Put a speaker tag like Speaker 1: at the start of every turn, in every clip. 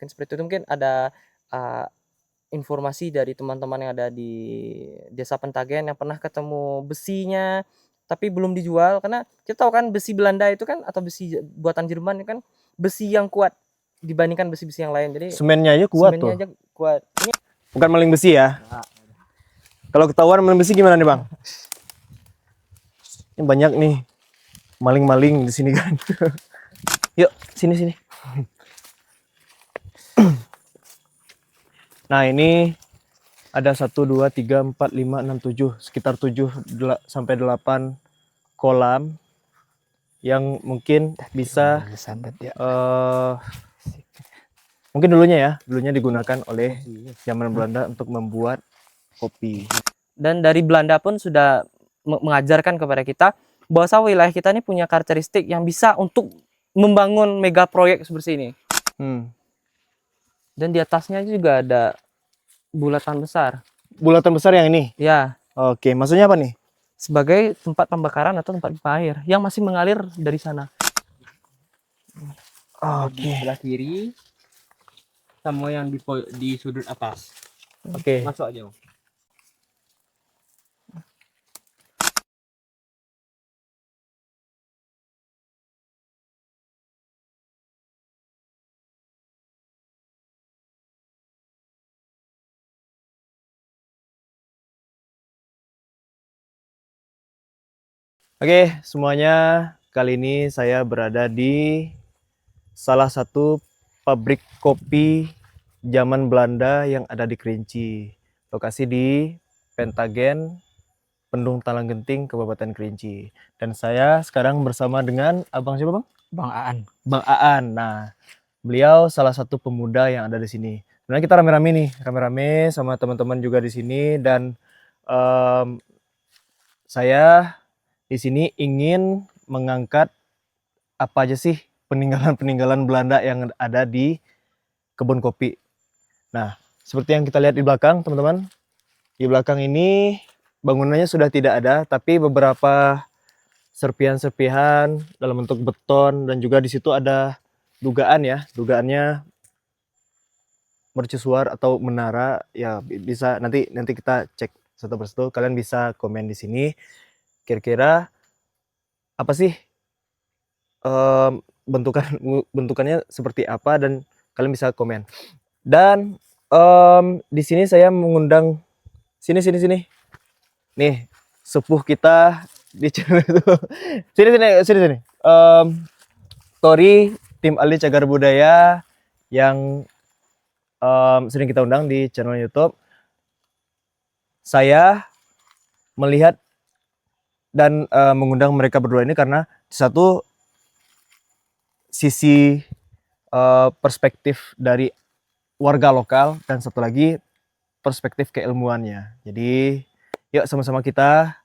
Speaker 1: mungkin seperti itu. Mungkin ada informasi dari teman-teman yang ada di Desa Pentagen yang pernah ketemu besinya tapi belum dijual, karena kita tahu kan besi Belanda itu kan atau besi buatan Jerman itu kan besi yang kuat dibandingkan besi-besi yang lain. Jadi
Speaker 2: Semennya aja kuat
Speaker 1: semennya
Speaker 2: tuh.
Speaker 1: aja kuat. Ini
Speaker 2: Bukan maling besi ya. Kalau ketahuan maling besi gimana nih Bang? Ini banyak nih maling-maling di sini kan. Yuk, sini. Nah, ini ada 1 2 3 4 5 6 7, sekitar 7 sampai 8 kolam yang mungkin bisa mungkin dulunya digunakan oleh zaman Belanda untuk membuat kopi.
Speaker 1: dan dari Belanda pun sudah mengajarkan kepada kita bahwa wilayah kita ini punya karakteristik yang bisa untuk membangun mega proyek seperti ini. Dan di atasnya juga ada bulatan besar.
Speaker 2: Bulatan besar yang ini?
Speaker 1: Ya.
Speaker 2: Oke, maksudnya apa nih?
Speaker 1: Sebagai tempat pembakaran atau tempat pipa air yang masih mengalir dari sana.
Speaker 3: Di sebelah kiri sama yang di sudut atas.
Speaker 1: Oke.
Speaker 3: Masuk aja.
Speaker 2: Oke, semuanya, kali ini saya berada di salah satu pabrik kopi zaman Belanda yang ada di Kerinci. Lokasi di Pentagen, Pendung Talang Genting, Kabupaten Kerinci. Dan saya sekarang bersama dengan Abang siapa Bang?
Speaker 3: Bang Aan.
Speaker 2: Bang Aan. Nah, beliau salah satu pemuda yang ada di sini. Sebenarnya kita rame-rame sama teman-teman juga di sini, dan saya di sini ingin mengangkat apa aja sih peninggalan-peninggalan Belanda yang ada di kebun kopi. Nah, seperti yang kita lihat di belakang, teman-teman. Di belakang ini bangunannya sudah tidak ada, tapi beberapa serpihan-serpihan dalam bentuk beton, dan juga di situ ada dugaannya mercusuar atau menara. Ya, bisa nanti kita cek satu persatu. Kalian bisa komen di sini kira-kira apa sih bentukannya seperti apa, dan kalian bisa komen. Dan di sini saya mengundang sini nih sepuh kita di channel itu. sini Tori, tim Ali Cagar Budaya, yang sering kita undang di channel YouTube. Saya melihat dan mengundang mereka berdua ini karena satu sisi perspektif dari warga lokal, dan satu lagi perspektif keilmuannya. Jadi yuk sama-sama kita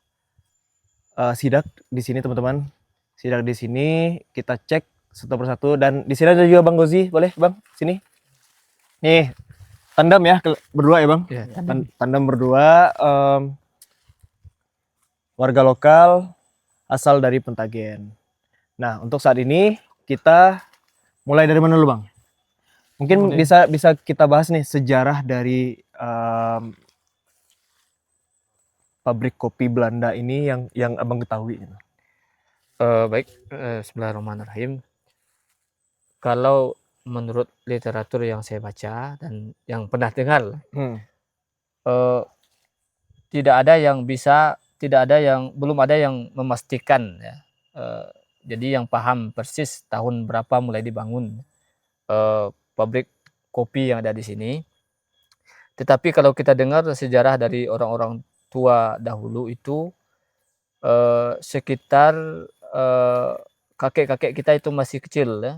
Speaker 2: sidak di sini, teman-teman. Sidak di sini, kita cek satu persatu. Dan di sini ada juga Bang Gozi, boleh Bang sini. Nih, tandem ya berdua ya Bang.
Speaker 3: Ya,
Speaker 2: tandem berdua, warga lokal asal dari Pentagen. Nah, untuk saat ini kita mulai dari mana dulu Bang? Mungkin bisa kita bahas nih sejarah dari pabrik kopi Belanda ini yang Abang ketahui.
Speaker 3: Baik, bismillahirrahmanirrahim. Kalau menurut literatur yang saya baca dan yang pernah dengar, belum ada yang memastikan ya. Jadi yang paham persis tahun berapa mulai dibangun pabrik kopi yang ada di sini. Tetapi kalau kita dengar sejarah dari orang-orang tua dahulu itu sekitar kakek-kakek kita itu masih kecil ya,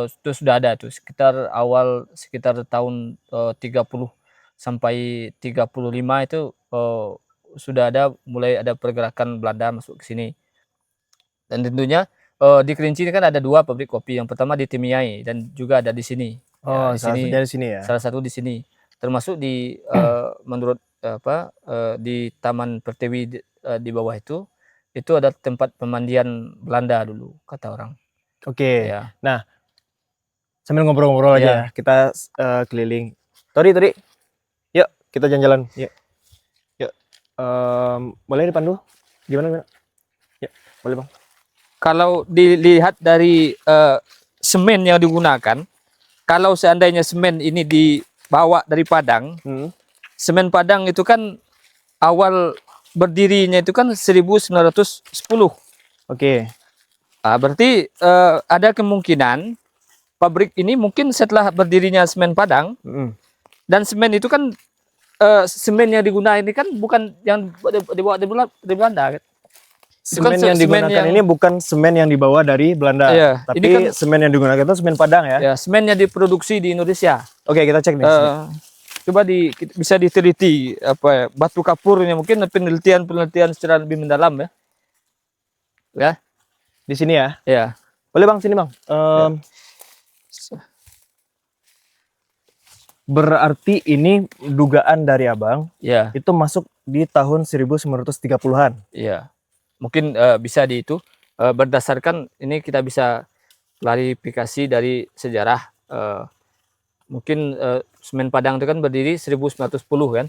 Speaker 3: itu sudah ada tuh sekitar tahun 30 sampai 35 itu sudah mulai ada pergerakan Belanda masuk ke sini. Dan tentunya di Kerinci ini kan ada 2 pabrik kopi. Yang pertama di Timiai dan juga ada di sini.
Speaker 2: Oh, salah satunya di sini ya.
Speaker 3: Salah satu di sini. Termasuk di menurut di Taman Pertiwi di bawah itu ada tempat pemandian Belanda dulu, kata orang.
Speaker 2: Oke.
Speaker 3: Ya.
Speaker 2: Nah, Sambil ngobrol-ngobrol aja
Speaker 3: Iya.
Speaker 2: ya. Kita keliling. Tori, yuk kita jalan-jalan. Yuk. Boleh dipandu? Gimana? Yuk, boleh bang.
Speaker 3: Kalau dilihat dari semen yang digunakan, kalau seandainya semen ini dibawa dari Padang, semen Padang itu kan awal berdirinya itu kan 1910.
Speaker 2: Oke.
Speaker 3: Berarti ada kemungkinan pabrik ini mungkin setelah berdirinya semen Padang, dan semen itu kan semen yang digunakan ini kan bukan yang dibawa dari Belanda.
Speaker 2: Semen yang digunakan ini bukan semen yang dibawa dari Belanda,
Speaker 3: Iya,
Speaker 2: tapi
Speaker 3: ini kan,
Speaker 2: semen yang digunakan itu semen Padang ya.
Speaker 3: ya, semen yang diproduksi di Indonesia.
Speaker 2: Oke, kita cek nih.
Speaker 3: Coba bisa diteliti apa ya, batu kapur ini mungkin penelitian secara lebih mendalam ya. Ya,
Speaker 2: Di sini ya.
Speaker 3: ya.
Speaker 2: Boleh bang, sini bang. Berarti ini dugaan dari abang
Speaker 3: Ya,
Speaker 2: itu masuk di tahun 1930-an.
Speaker 3: ya. Mungkin bisa di itu berdasarkan ini kita bisa klarifikasi dari sejarah. Mungkin semen Padang itu kan berdiri 1910 kan.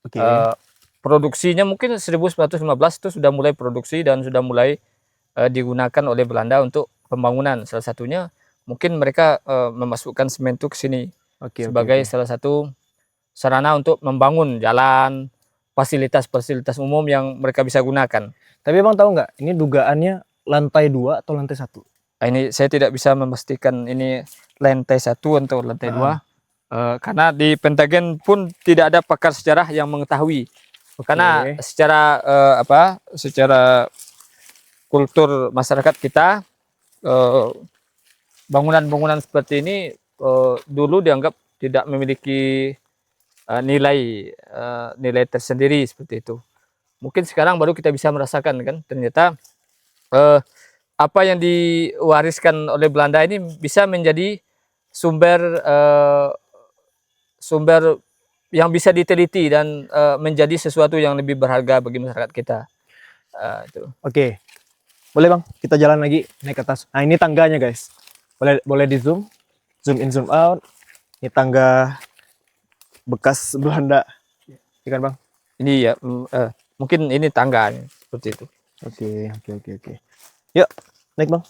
Speaker 2: Oke.
Speaker 3: Produksinya mungkin 1915 itu sudah mulai produksi dan sudah mulai digunakan oleh Belanda untuk pembangunan. Salah satunya mungkin mereka memasukkan semen itu ke sini sebagai salah satu sarana untuk membangun jalan, fasilitas-fasilitas umum yang mereka bisa gunakan.
Speaker 2: Tapi abang tahu nggak, ini dugaannya lantai 2 atau lantai 1?
Speaker 3: Ini saya tidak bisa memastikan ini lantai 1 atau lantai 2. Karena di Pentagon pun tidak ada pakar sejarah yang mengetahui. Karena secara secara kultur masyarakat kita, bangunan-bangunan seperti ini dulu dianggap tidak memiliki nilai tersendiri seperti itu. Mungkin sekarang baru kita bisa merasakan kan, ternyata apa yang diwariskan oleh Belanda ini bisa menjadi sumber yang bisa diteliti dan menjadi sesuatu yang lebih berharga bagi masyarakat kita. Itu.
Speaker 2: Oke. Boleh bang, kita jalan lagi naik ke atas. Nah ini tangganya guys. Boleh di zoom in, zoom out. Ini tangga bekas Belanda, ya kan bang?
Speaker 3: Ini ya, mungkin ini tangga seperti itu.
Speaker 2: Oke. Yuk, naik bang.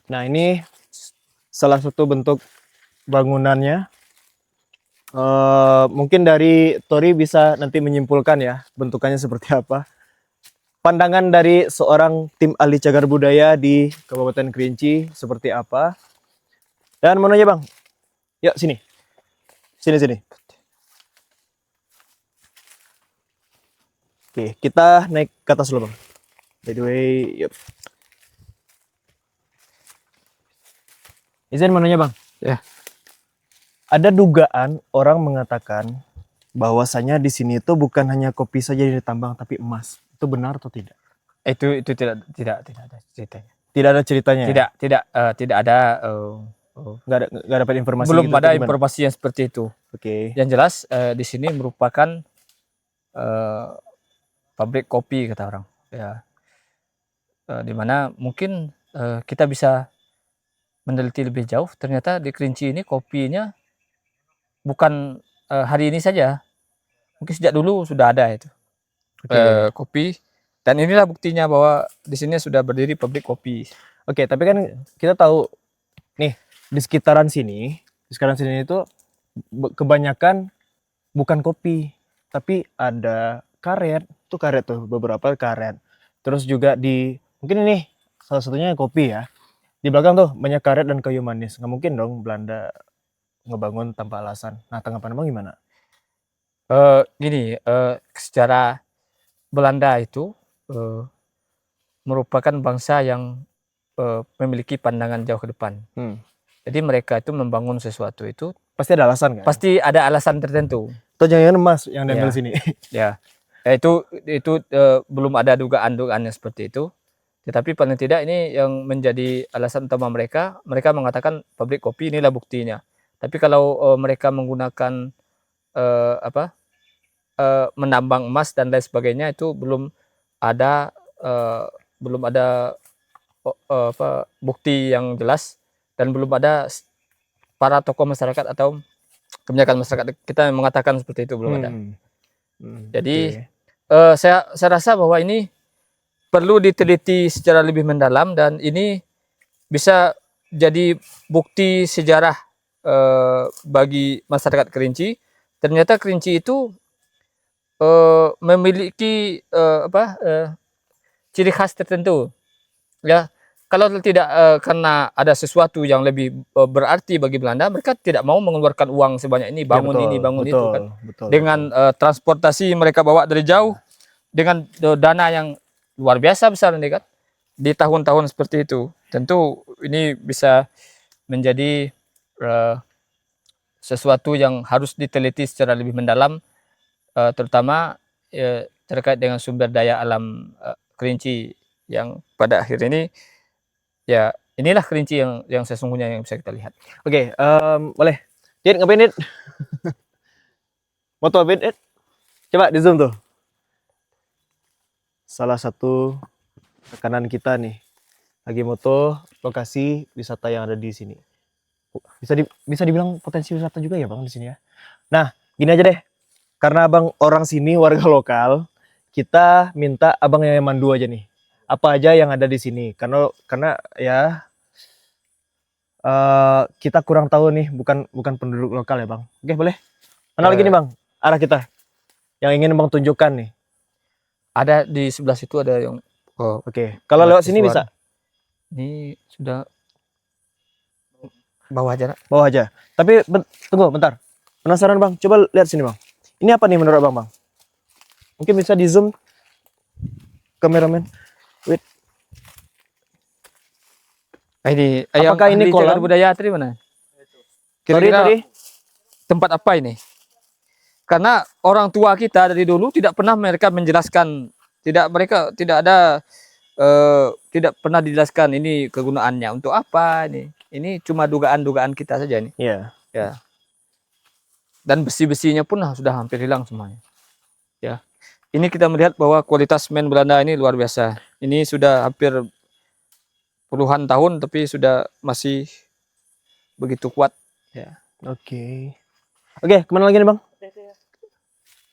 Speaker 2: Nah ini salah satu bentuk bangunannya. Mungkin dari Tori bisa nanti menyimpulkan ya bentukannya seperti apa. Pandangan dari seorang tim ahli cagar budaya di Kabupaten Kerinci seperti apa. Dan mana aja bang? Yuk sini. Sini. Oke, kita naik ke atas dulu bang. By the way, yuk. Izin menunya bang.
Speaker 3: Ya.
Speaker 2: Ada dugaan orang mengatakan bahwasanya di sini itu bukan hanya kopi saja yang ditambang tapi emas. Itu benar atau tidak?
Speaker 3: Itu tidak ada ceritanya.
Speaker 2: Tidak ada ceritanya.
Speaker 3: Tidak ada.
Speaker 2: Nggak dapat informasi.
Speaker 3: Belum
Speaker 2: gitu,
Speaker 3: ada informasi yang seperti itu.
Speaker 2: Oke.
Speaker 3: Yang jelas di sini merupakan pabrik kopi kata orang. Ya. Dimana mungkin kita bisa meneliti lebih jauh. Ternyata di Kerinci ini kopinya bukan hari ini saja. Mungkin sejak dulu sudah ada itu. Kopi, dan inilah buktinya bahwa di sini sudah berdiri pabrik kopi.
Speaker 2: Oke, tapi kan kita tahu nih di sekitaran sini itu kebanyakan bukan kopi, tapi ada karet. Tuh karet tuh, beberapa karet. Terus juga mungkin ini salah satunya kopi ya. Di belakang tuh banyak karet dan kayu manis. Nggak mungkin dong Belanda ngebangun tanpa alasan. Nah, tanggapan abang gimana?
Speaker 3: Secara Belanda itu merupakan bangsa yang memiliki pandangan jauh ke depan. Jadi mereka itu membangun sesuatu itu
Speaker 2: pasti ada alasan kan?
Speaker 3: Pasti ada alasan tertentu.
Speaker 2: Atau jangan emas yang diambil sini.
Speaker 3: Ya, itu belum ada dugaan-dugaan yang seperti itu. Tetapi paling tidak ini yang menjadi alasan utama mereka mengatakan pabrik kopi inilah buktinya. Tapi kalau mereka menggunakan menambang emas dan lain sebagainya, itu belum ada bukti yang jelas, dan belum ada para tokoh masyarakat atau kebanyakan masyarakat kita yang mengatakan seperti itu, belum ada. Jadi saya rasa bahwa ini perlu diteliti secara lebih mendalam, dan ini bisa jadi bukti sejarah bagi masyarakat Kerinci. Ternyata Kerinci itu memiliki ciri khas tertentu, ya. Kalau tidak karena ada sesuatu yang lebih berarti bagi Belanda, mereka tidak mau mengeluarkan uang sebanyak ini, bangun ini, bangun itu kan. Dengan transportasi mereka bawa dari jauh, dengan dana yang luar biasa besar ini kan, di tahun-tahun seperti itu. Tentu ini bisa menjadi sesuatu yang harus diteliti secara lebih mendalam, terutama terkait dengan sumber daya alam Kerinci, yang pada akhir ini, ya inilah Kerinci yang sesungguhnya yang bisa kita lihat.
Speaker 2: Oke, boleh. Dit, ngapain Dit? Moto apa Dit? Coba di zoom tuh. Salah satu rekanan kita nih lagi moto lokasi wisata yang ada di sini. Bisa dibilang potensi wisata juga ya Bang di sini ya. Nah, gini aja deh. Karena Abang orang sini, warga lokal, kita minta Abang yang mandu aja nih. Apa aja yang ada di sini? Karena ya kita kurang tahu nih, bukan penduduk lokal ya Bang. Oke, boleh? Mana lagi nih Bang? Arah kita yang ingin Bang tunjukkan nih.
Speaker 3: Ada di sebelah situ ada yang
Speaker 2: Oke. Kalau lewat sini bisa?
Speaker 3: Ini sudah bawah aja.
Speaker 2: Bawah aja. Tapi tunggu bentar. Penasaran Bang? Coba lihat sini Bang. Ini apa nih menurut Bang? Mungkin bisa di zoom kameramen. Wait.
Speaker 3: Ini
Speaker 2: apakah ini kolam
Speaker 3: budaya tadi mana?
Speaker 2: Kira-kira
Speaker 3: tempat apa ini? Karena orang tua kita dari dulu tidak pernah mereka menjelaskan, tidak pernah dijelaskan ini kegunaannya untuk apa ini. Ini cuma dugaan-dugaan kita saja ini.
Speaker 2: Iya.
Speaker 3: Ya. Dan besi-besinya pun sudah hampir hilang semuanya. Ya. Ini kita melihat bahwa kualitas semen Belanda ini luar biasa. Ini sudah hampir puluhan tahun tapi sudah masih begitu kuat. Ya.
Speaker 2: Oke, kemana lagi nih Bang?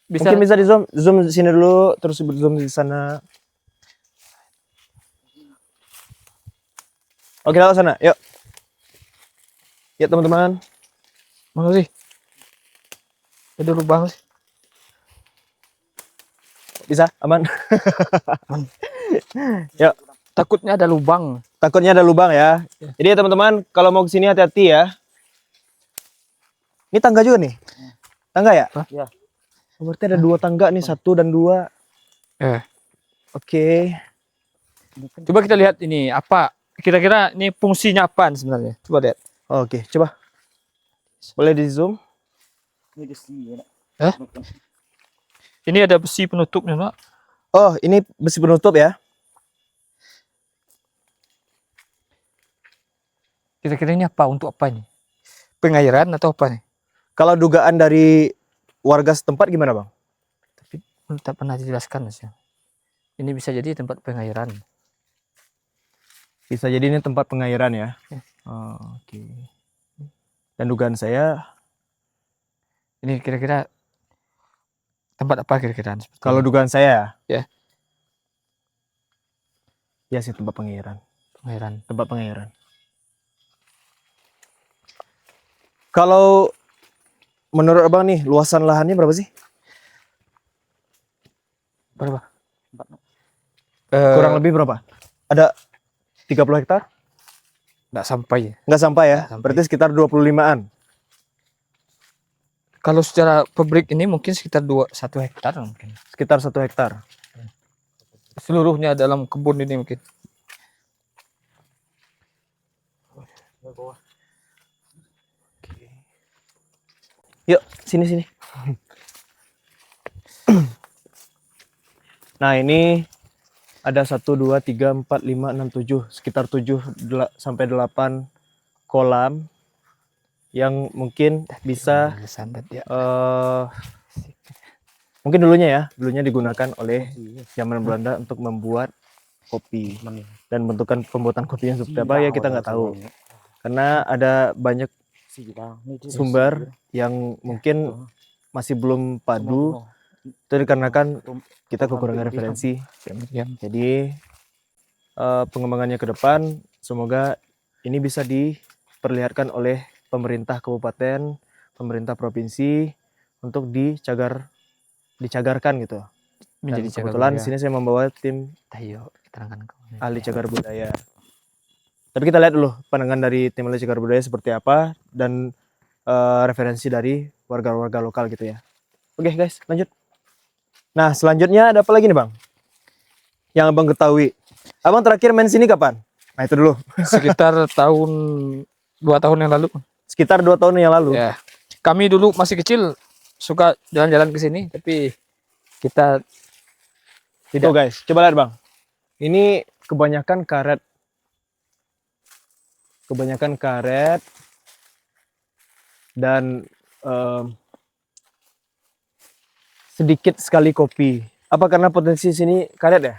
Speaker 3: Bisa.
Speaker 2: Mungkin bisa di zoom di sini dulu, terus zoom di sana. Oke, lewat sana, yuk. Ya teman-teman.
Speaker 3: Mana sih? Ada lubang sih.
Speaker 2: Bisa, aman. Yuk.
Speaker 3: Takutnya ada lubang.
Speaker 2: Takutnya ada lubang ya. Jadi ya teman-teman, kalau mau kesini hati-hati ya. Ini tangga juga nih? Tangga ya?
Speaker 3: Ya.
Speaker 2: Berarti ada 2 tangga nih, 1 dan 2. Oke.
Speaker 3: Coba kita lihat ini apa kira-kira ini fungsinya apa sebenarnya. Coba lihat.
Speaker 2: Oke, coba. Boleh di zoom?
Speaker 3: Ini ada besi penutupnya, Pak.
Speaker 2: Oh, ini besi penutup ya?
Speaker 3: Kira-kira ini apa? Untuk apa ini? Pengairan atau apa nih?
Speaker 2: Kalau dugaan dari warga setempat gimana Bang?
Speaker 3: Tapi tak pernah dijelaskan Mas. Ini bisa jadi tempat pengairan.
Speaker 2: Bisa jadi ini tempat pengairan ya? Oke. Dan dugaan saya
Speaker 3: ini kira-kira tempat apa kira-kira?
Speaker 2: Kalau dugaan saya
Speaker 3: ya.
Speaker 2: Ya sih tempat pengairan. Tempat pengairan. Kalau menurut Abang nih, luasan lahannya berapa sih?
Speaker 3: Berapa?
Speaker 2: Kurang lebih berapa? Ada 30 hektar?
Speaker 3: Nggak sampai.
Speaker 2: Nggak sampai ya?
Speaker 3: Nggak sampai.
Speaker 2: Berarti sekitar 25-an?
Speaker 3: Kalau secara pabrik ini mungkin sekitar 1 hektar mungkin.
Speaker 2: Sekitar 1 hektar?
Speaker 3: Seluruhnya dalam kebun ini mungkin.
Speaker 2: Yuk, sini. Nah, ini ada 1, 2, 3, 4, 5, 6, 7. Sekitar 7 sampai 8 kolam yang mungkin bisa mungkin dulunya digunakan oleh zaman Belanda untuk membuat kopi. Dan bentukan pembuatan kopinya seperti apa ya kita nggak tahu. Karena ada banyak sumber yang mungkin masih belum padu. Itu dikarenakan kita kekurangan referensi. Jadi pengembangannya ke depan semoga ini bisa diperlihatkan oleh pemerintah kabupaten, pemerintah provinsi untuk dicagarkan gitu. Dan
Speaker 3: Menjadi cagar
Speaker 2: kebetulan di
Speaker 3: budaya.
Speaker 2: sini saya membawa tim
Speaker 3: Tayo, keterangan kau.
Speaker 2: ahli cagar budaya. Tapi kita lihat dulu pandangan dari tim ahli cagar budaya seperti apa dan referensi dari warga-warga lokal gitu ya. Oke guys, lanjut. Nah selanjutnya ada apa lagi nih bang? Yang abang ketahui. Abang terakhir main sini kapan? Nah itu dulu.
Speaker 3: Sekitar tahun 2 tahun yang lalu.
Speaker 2: Sekitar 2 tahun yang lalu.
Speaker 3: Ya. Kami dulu masih kecil suka jalan-jalan ke sini, tapi kita
Speaker 2: Tuh guys, coba lihat bang. Ini kebanyakan karet. Kebanyakan karet. Dan sedikit sekali kopi. Apa karena potensi sini karet ya?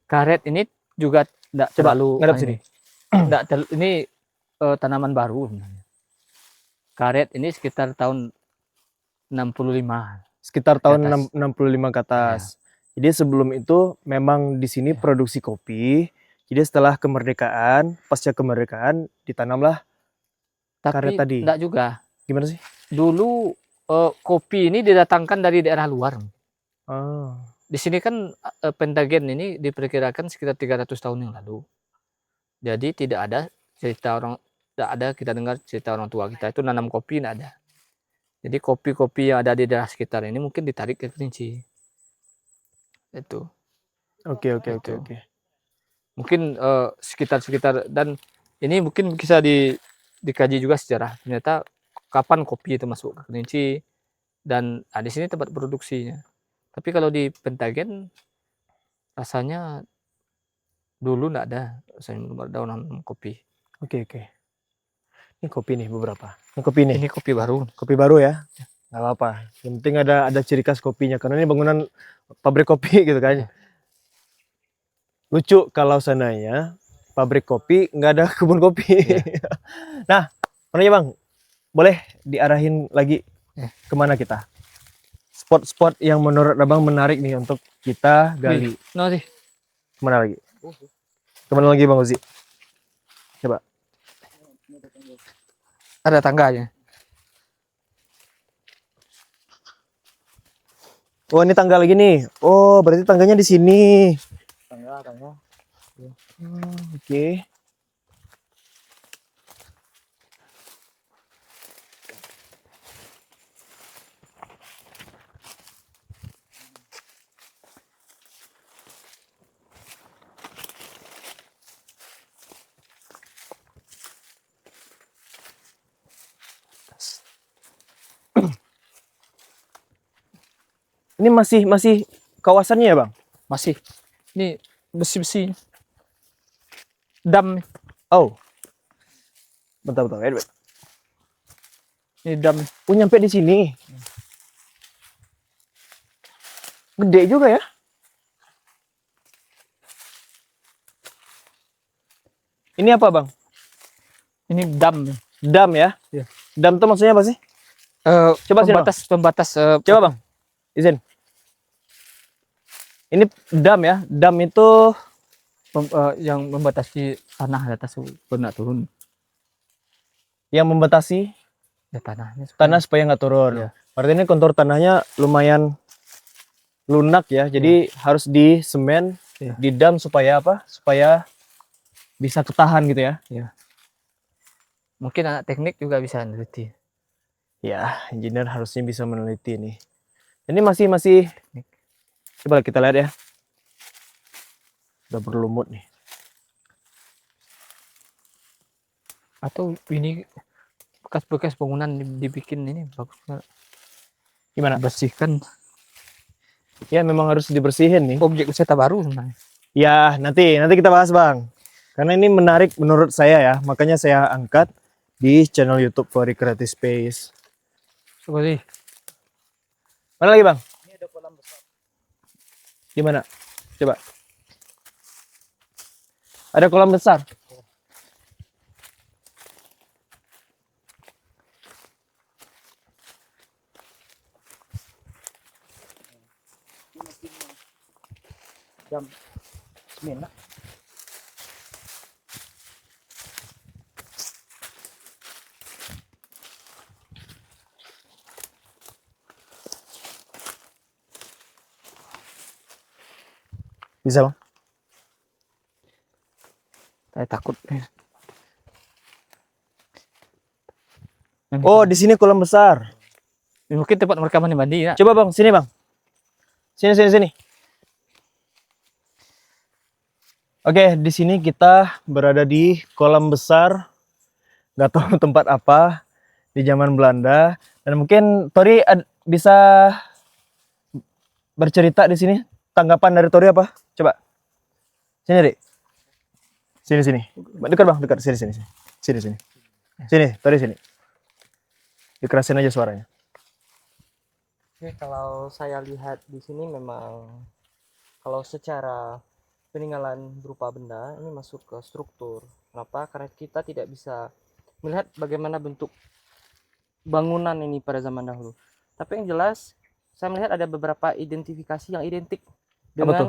Speaker 3: karet ini juga tidak
Speaker 2: Coba
Speaker 3: terlalu
Speaker 2: ngadap sini.
Speaker 3: ini tanaman baru sebenarnya. Karet ini sekitar tahun 65.
Speaker 2: Sekitar tahun
Speaker 3: atas.
Speaker 2: 65 ke atas. Jadi sebelum itu memang di sini produksi kopi. Jadi setelah kemerdekaan, pasca kemerdekaan ditanamlah karet
Speaker 3: Tapi
Speaker 2: tadi.
Speaker 3: tidak juga.
Speaker 2: Gimana sih?
Speaker 3: Dulu kopi ini didatangkan dari daerah luar.
Speaker 2: Oh.
Speaker 3: Di sini kan Pentagen ini diperkirakan sekitar 300 tahun yang lalu. Jadi tidak ada kita dengar cerita orang tua kita itu nanam kopi, tidak ada. Jadi kopi-kopi yang ada di daerah sekitar ini mungkin ditarik ke Kerinci. Itu.
Speaker 2: Oke.
Speaker 3: Itu. Mungkin sekitar dan ini mungkin bisa dikaji juga sejarah. Ternyata kapan kopi itu masuk ke Kerinci dan di sini tempat produksinya. Tapi kalau di Pentagen rasanya dulu enggak ada, rasanya belum ada orang kopi.
Speaker 2: Oke. Ini kopi nih beberapa. Ini kopi nih.
Speaker 3: Ini kopi baru.
Speaker 2: Kopi baru ya. Nggak apa-apa. Yang penting ada ciri khas kopinya karena ini bangunan pabrik kopi gitu kan. Lucu kalau sananya pabrik kopi nggak ada kebun kopi. Nah, mana ya bang? Boleh diarahin lagi kemana kita? Spot-spot yang menurut abang menarik nih untuk kita gali.
Speaker 3: Nanti.
Speaker 2: Kemana lagi? Kemana lagi bang Uzi? Coba.
Speaker 3: Ada tangganya.
Speaker 2: Oh ini tangga lagi nih. Oh berarti tangganya di sini.
Speaker 1: Tangga.
Speaker 2: Oke. Ini masih kawasannya ya bang?
Speaker 3: Masih. Ini besi-besi. Dam.
Speaker 2: Oh. Bentar. Wait.
Speaker 3: Ini dam.
Speaker 2: Oh nyampe di sini. Gede juga ya? Ini apa bang?
Speaker 3: Ini dam.
Speaker 2: Dam ya?
Speaker 3: Iya.
Speaker 2: Dam itu maksudnya apa sih? Coba sini,
Speaker 3: pembatas
Speaker 2: Coba bang, izin. Ini dam ya? Dam itu
Speaker 3: yang membatasi tanah di atas benar turun.
Speaker 2: yang membatasi
Speaker 3: Ya tanahnya.
Speaker 2: tanah supaya nggak turun.
Speaker 3: Iya.
Speaker 2: Berarti ini kontur tanahnya lumayan lunak ya. Jadi harus di semen,
Speaker 3: Iya.
Speaker 2: di dam supaya apa? Supaya bisa ketahan gitu ya.
Speaker 3: Mungkin anak teknik juga bisa neliti.
Speaker 2: Ya, engineer harusnya bisa meneliti nih. Ini masih coba kita lihat ya. Udah berlumut nih.
Speaker 3: Atau ini bekas-bekas bangunan dibikin ini bagus banget.
Speaker 2: Gimana?
Speaker 3: Bersihkan
Speaker 2: Ya memang harus dibersihin nih.
Speaker 3: objek wisata baru sebenarnya.
Speaker 2: Ya, nanti kita bahas, Bang. Karena ini menarik menurut saya ya, makanya saya angkat di channel YouTube Fori Creative Space.
Speaker 3: Seperti
Speaker 2: Mana lagi, Bang? Ini ada kolam besar. Gimana? Coba. Ada kolam besar.
Speaker 1: Jam 9.
Speaker 2: Bisa bang?
Speaker 3: Saya takut.
Speaker 2: Oh, di sini kolam besar.
Speaker 3: Mungkin tempat mereka mandi ya.
Speaker 2: Coba bang, sini bang. Sini. Oke, di sini kita berada di kolam besar. Nggak tahu tempat apa di zaman Belanda. Dan mungkin Tori bisa bercerita di sini. Tanggapan dari Tori apa? Coba. Sini, Dik. Sini. Dekat bang, dekat. Sini. Sini, Tori sini. Dikerasin aja suaranya.
Speaker 1: Oke, kalau saya lihat di sini memang kalau secara peninggalan berupa benda ini masuk ke struktur. Kenapa? Karena kita tidak bisa melihat bagaimana bentuk bangunan ini pada zaman dahulu. Tapi yang jelas saya melihat ada beberapa identifikasi yang identik
Speaker 2: Apa tuh?
Speaker 1: dengan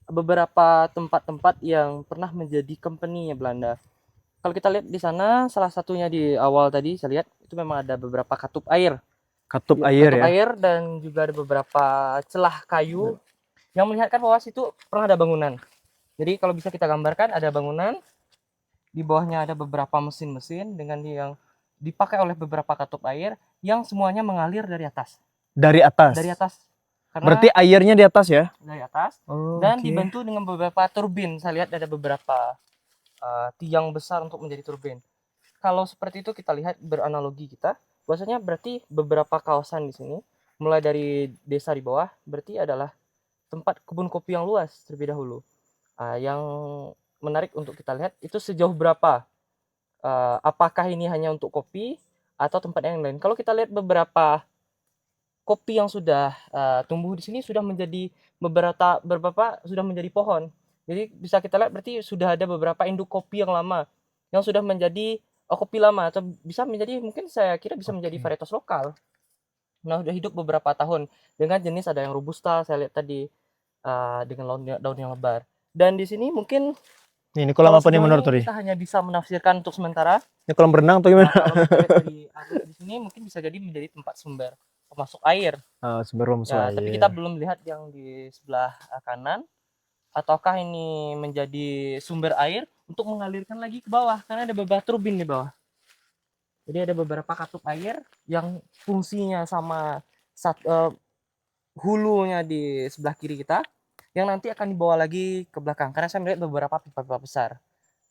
Speaker 1: beberapa tempat-tempat yang pernah menjadi company-nya Belanda. Kalau kita lihat di sana, salah satunya di awal tadi saya lihat itu memang ada beberapa katup air.
Speaker 2: Katup
Speaker 1: Ya,
Speaker 2: air
Speaker 1: katup
Speaker 2: ya.
Speaker 1: air dan juga ada beberapa celah kayu yang melihatkan bahwa situ pernah ada bangunan. Jadi kalau bisa kita gambarkan ada bangunan, di bawahnya ada beberapa mesin-mesin dengan yang dipakai oleh beberapa katup air yang semuanya mengalir dari atas.
Speaker 2: Dari atas.
Speaker 1: Dari atas. Karena
Speaker 2: Berarti airnya di atas ya?
Speaker 1: dari atas
Speaker 2: Oh,
Speaker 1: dan
Speaker 2: oke.
Speaker 1: dibantu dengan beberapa turbin. Saya lihat ada beberapa tiang besar untuk menjadi turbin. Kalau seperti itu kita lihat beranalogi kita, bahwasanya berarti beberapa kawasan di sini, mulai dari desa di bawah, berarti adalah tempat kebun kopi yang luas terlebih dahulu. Yang menarik untuk kita lihat itu sejauh berapa, apakah ini hanya untuk kopi atau tempat yang lain. Kalau kita lihat beberapa kopi yang sudah tumbuh di sini sudah menjadi beberapa sudah menjadi pohon. Jadi bisa kita lihat berarti sudah ada beberapa induk kopi yang lama yang sudah menjadi kopi lama atau bisa menjadi mungkin saya kira bisa menjadi
Speaker 2: Oke.
Speaker 1: varietas lokal. Nah, sudah hidup beberapa tahun dengan jenis ada yang robusta saya lihat tadi dengan daun yang lebar. Dan di sini mungkin
Speaker 2: Ini kolam
Speaker 1: kalau
Speaker 2: apa nih
Speaker 1: sejauh
Speaker 2: menurut
Speaker 1: ini
Speaker 2: Tori?
Speaker 1: kita hanya bisa menafsirkan untuk sementara.
Speaker 2: Ini kolam berenang atau gimana?
Speaker 1: Kalau kita lihat dari arus di sini mungkin bisa jadi menjadi tempat sumber pemasok air.
Speaker 2: Sebelum
Speaker 1: Ya, tapi kita
Speaker 2: air.
Speaker 1: belum lihat yang di sebelah kanan. Ataukah ini menjadi sumber air untuk mengalirkan lagi ke bawah. Karena ada beberapa turbin di bawah. Jadi ada beberapa katup air yang fungsinya sama hulunya di sebelah kiri kita. Yang nanti akan dibawa lagi ke belakang. Karena saya melihat beberapa pipa-pipa besar.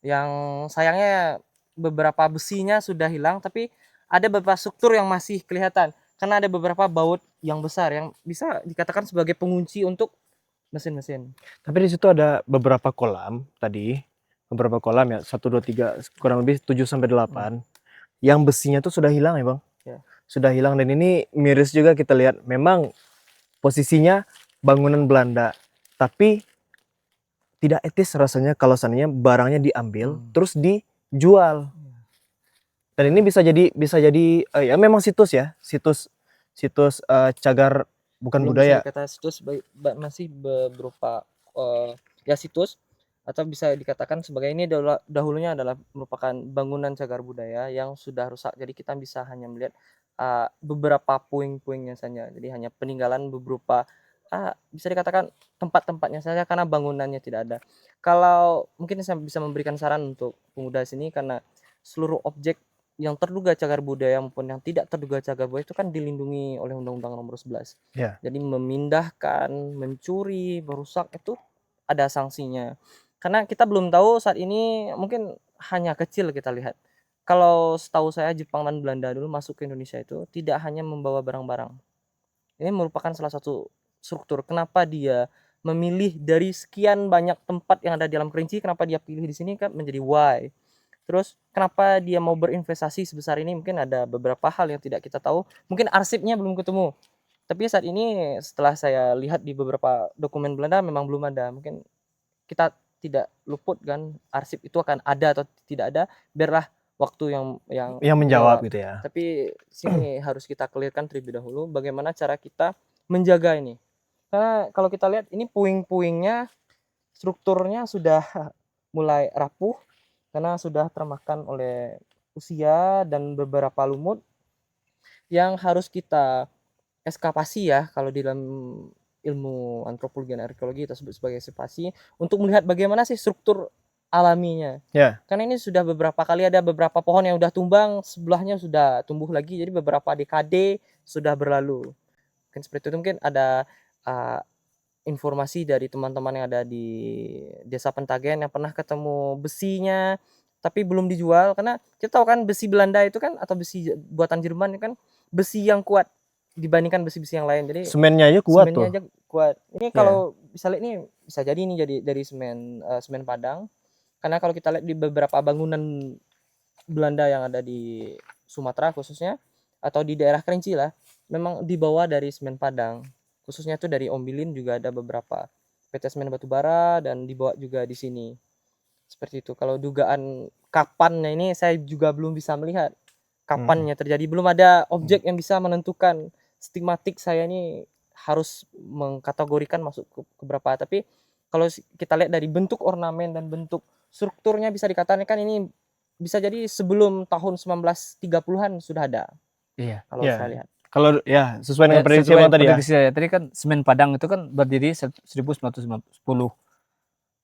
Speaker 1: Yang sayangnya beberapa besinya sudah hilang. Tapi ada beberapa struktur yang masih kelihatan. Karena ada beberapa baut yang besar yang bisa dikatakan sebagai pengunci untuk mesin-mesin.
Speaker 2: Tapi di situ ada beberapa kolam tadi. Beberapa kolam ya, 1, 2, 3, kurang lebih 7 sampai 8. Yang besinya tuh sudah hilang ya bang?
Speaker 1: Ya.
Speaker 2: Sudah hilang dan ini miris juga kita lihat. Memang posisinya bangunan Belanda. Tapi tidak etis rasanya kalau seandainya barangnya diambil terus dijual. Dan ini bisa jadi ya memang situs cagar bukan
Speaker 1: Belum
Speaker 2: budaya.
Speaker 1: bisa dikatakan situs masih berupa ya situs atau bisa dikatakan sebagai ini dahulunya adalah merupakan bangunan cagar budaya yang sudah rusak. Jadi kita bisa hanya melihat beberapa puing-puingnya saja. Jadi hanya peninggalan beberapa bisa dikatakan tempat-tempatnya saja karena bangunannya tidak ada. Kalau mungkin saya bisa memberikan saran untuk pemuda sini karena seluruh objek yang terduga cagar budaya maupun yang tidak terduga cagar budaya itu kan dilindungi oleh Undang-Undang Nomor 11.
Speaker 2: Ya.
Speaker 1: Jadi memindahkan, mencuri, merusak itu ada sanksinya. Karena kita belum tahu saat ini mungkin hanya kecil kita lihat. Kalau setahu saya Jepang dan Belanda dulu masuk ke Indonesia itu tidak hanya membawa barang-barang. Ini merupakan salah satu struktur. Kenapa dia memilih dari sekian banyak tempat yang ada di dalam Kerinci, kenapa dia pilih di sini kan menjadi why. Terus kenapa dia mau berinvestasi sebesar ini, mungkin ada beberapa hal yang tidak kita tahu, mungkin arsipnya belum ketemu. Tapi saat ini setelah saya lihat di beberapa dokumen Belanda memang belum ada. Mungkin kita tidak luput kan, arsip itu akan ada atau tidak ada, biarlah waktu yang
Speaker 2: Yang menjawab gitu ya.
Speaker 1: Tapi sini harus kita clearkan terlebih dahulu bagaimana cara kita menjaga ini. Karena kalau kita lihat ini puing-puingnya, strukturnya sudah mulai rapuh karena sudah termakan oleh usia dan beberapa lumut yang harus kita eskavasi ya, kalau di dalam ilmu antropologi dan arkeologi kita sebut sebagai eskavasi, untuk melihat bagaimana sih struktur alaminya.
Speaker 2: Ya.
Speaker 1: Karena ini sudah beberapa kali ada beberapa pohon yang udah tumbang, sebelahnya sudah tumbuh lagi, jadi beberapa dekade sudah berlalu. Mungkin seperti itu, mungkin ada informasi dari teman-teman yang ada di Desa Pentagen yang pernah ketemu besinya tapi belum dijual, karena kita tahu kan besi Belanda itu kan, atau besi buatan Jerman itu kan besi yang kuat dibandingkan besi-besi yang lain. Jadi
Speaker 2: Semennya aja kuat tuh.
Speaker 1: semennya aja kuat. Ini kalau bisa lihat ini bisa jadi ini jadi dari semen Padang. Karena kalau kita lihat di beberapa bangunan Belanda yang ada di Sumatera khususnya, atau di daerah Kerinci lah, memang dibawa dari semen Padang. Khususnya tuh dari Ombilin juga ada beberapa PT Semen Batubara dan dibawa juga di sini. Seperti itu. Kalau dugaan kapannya ini saya juga belum bisa melihat kapannya terjadi. Belum ada objek yang bisa menentukan stigmatik saya ini harus mengkategorikan masuk ke berapa. Tapi kalau kita lihat dari bentuk ornamen dan bentuk strukturnya bisa dikatakan ini bisa jadi sebelum tahun 1930-an sudah ada.
Speaker 3: Iya.
Speaker 1: Kalau
Speaker 2: Iya.
Speaker 1: saya lihat.
Speaker 2: Kalau ya sesuai dengan prediksi
Speaker 3: sesuai
Speaker 2: Bang tadi ya.
Speaker 3: prediksi saya. Tadi kan semen Padang itu kan berdiri 1910.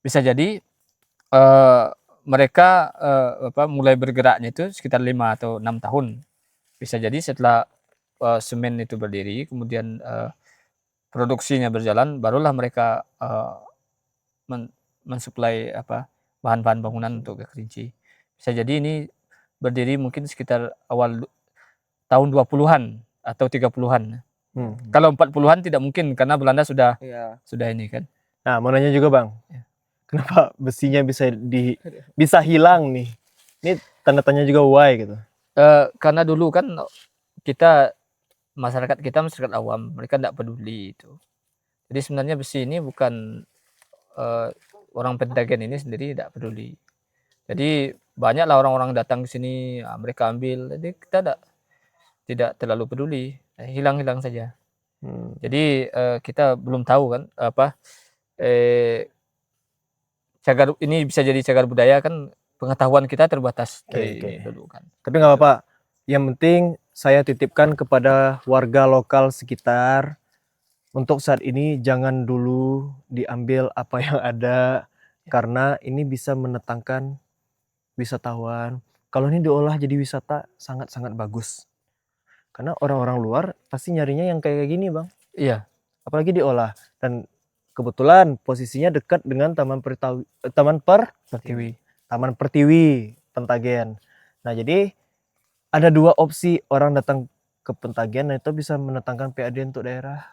Speaker 3: Bisa jadi mereka mulai bergeraknya itu sekitar 5 atau 6 tahun. Bisa jadi setelah semen itu berdiri, kemudian produksinya berjalan, barulah mereka mensuplai bahan-bahan bangunan untuk ke Kerinci. Bisa jadi ini berdiri mungkin sekitar awal tahun 20-an atau 30-an. Kalau 40-an tidak mungkin karena Belanda sudah ini kan.
Speaker 2: Nah, mau nanya juga Bang.
Speaker 3: Ya.
Speaker 2: Kenapa besinya bisa hilang nih? Ini tanda tanya juga why gitu.
Speaker 3: Karena dulu kan masyarakat awam, mereka tidak peduli itu. Jadi sebenarnya besi ini bukan orang Pentagen ini sendiri tidak peduli. Jadi banyaklah orang-orang datang ke sini, mereka ambil. Jadi kita tidak terlalu peduli, hilang-hilang saja. Jadi kita belum tahu kan cagar ini bisa jadi cagar budaya kan, pengetahuan kita terbatas dari dulu kan.
Speaker 2: Tapi nggak apa-apa. Yang penting saya titipkan kepada warga lokal sekitar untuk saat ini jangan dulu diambil apa yang ada karena ini bisa mendatangkan wisatawan. Kalau ini diolah jadi wisata sangat-sangat bagus. Karena orang-orang luar pasti nyarinya yang kayak gini, Bang.
Speaker 3: Iya.
Speaker 2: Apalagi diolah. Dan kebetulan posisinya dekat dengan Taman Pertiwi Pentagen. Nah, jadi ada 2 opsi orang datang ke Pentagen, dan itu bisa mendatangkan PAD untuk daerah.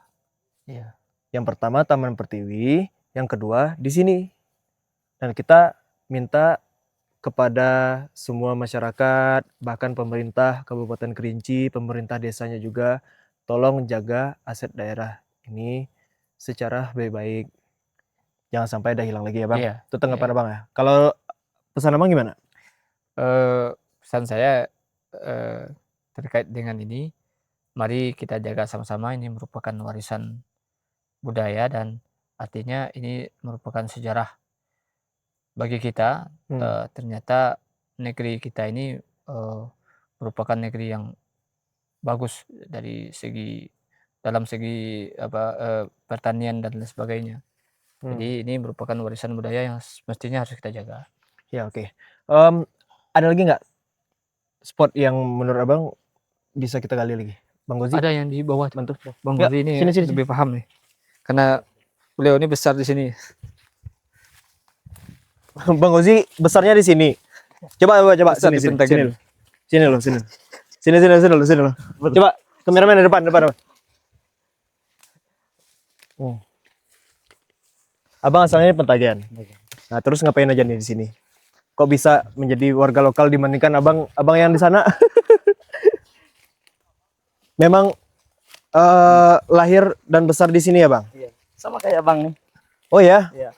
Speaker 3: Iya.
Speaker 2: Yang pertama Taman Pertiwi, yang kedua di sini. Dan kita minta kepada semua masyarakat, bahkan pemerintah Kabupaten Kerinci, pemerintah desanya juga, tolong jaga aset daerah ini secara baik-baik. Jangan sampai ada hilang lagi ya Bang.
Speaker 3: Iya.
Speaker 2: Itu tanggapan Abang ya. Kalau pesan Abang gimana?
Speaker 3: Pesan saya terkait dengan ini, mari kita jaga sama-sama. Ini merupakan warisan budaya dan artinya ini merupakan sejarah bagi kita. Ternyata negeri kita ini merupakan negeri yang bagus dari dalam segi pertanian dan lain sebagainya. Jadi ini merupakan warisan budaya yang mestinya harus kita jaga.
Speaker 2: Ya, oke. Ada lagi nggak spot yang menurut Abang bisa kita gali lagi? Bang Gozi?
Speaker 3: Ada yang di bawah,
Speaker 2: bantu.
Speaker 3: Bang
Speaker 2: Ya,
Speaker 3: Gozi ini
Speaker 2: sini.
Speaker 3: lebih paham nih, karena beliau ini besar di sini.
Speaker 2: Bang Gozi besarnya di sini. Coba
Speaker 3: Besar di Pentagen.
Speaker 2: Sini loh. Coba kameramen di depan. Abang asalnya Pentagen. Nah, terus ngapain aja nih di sini? Kok bisa menjadi warga lokal dibandingkan abang yang di sana? Memang lahir dan besar di sini ya, Bang?
Speaker 4: Iya. Sama kayak Bang nih.
Speaker 2: Oh ya?
Speaker 4: Iya.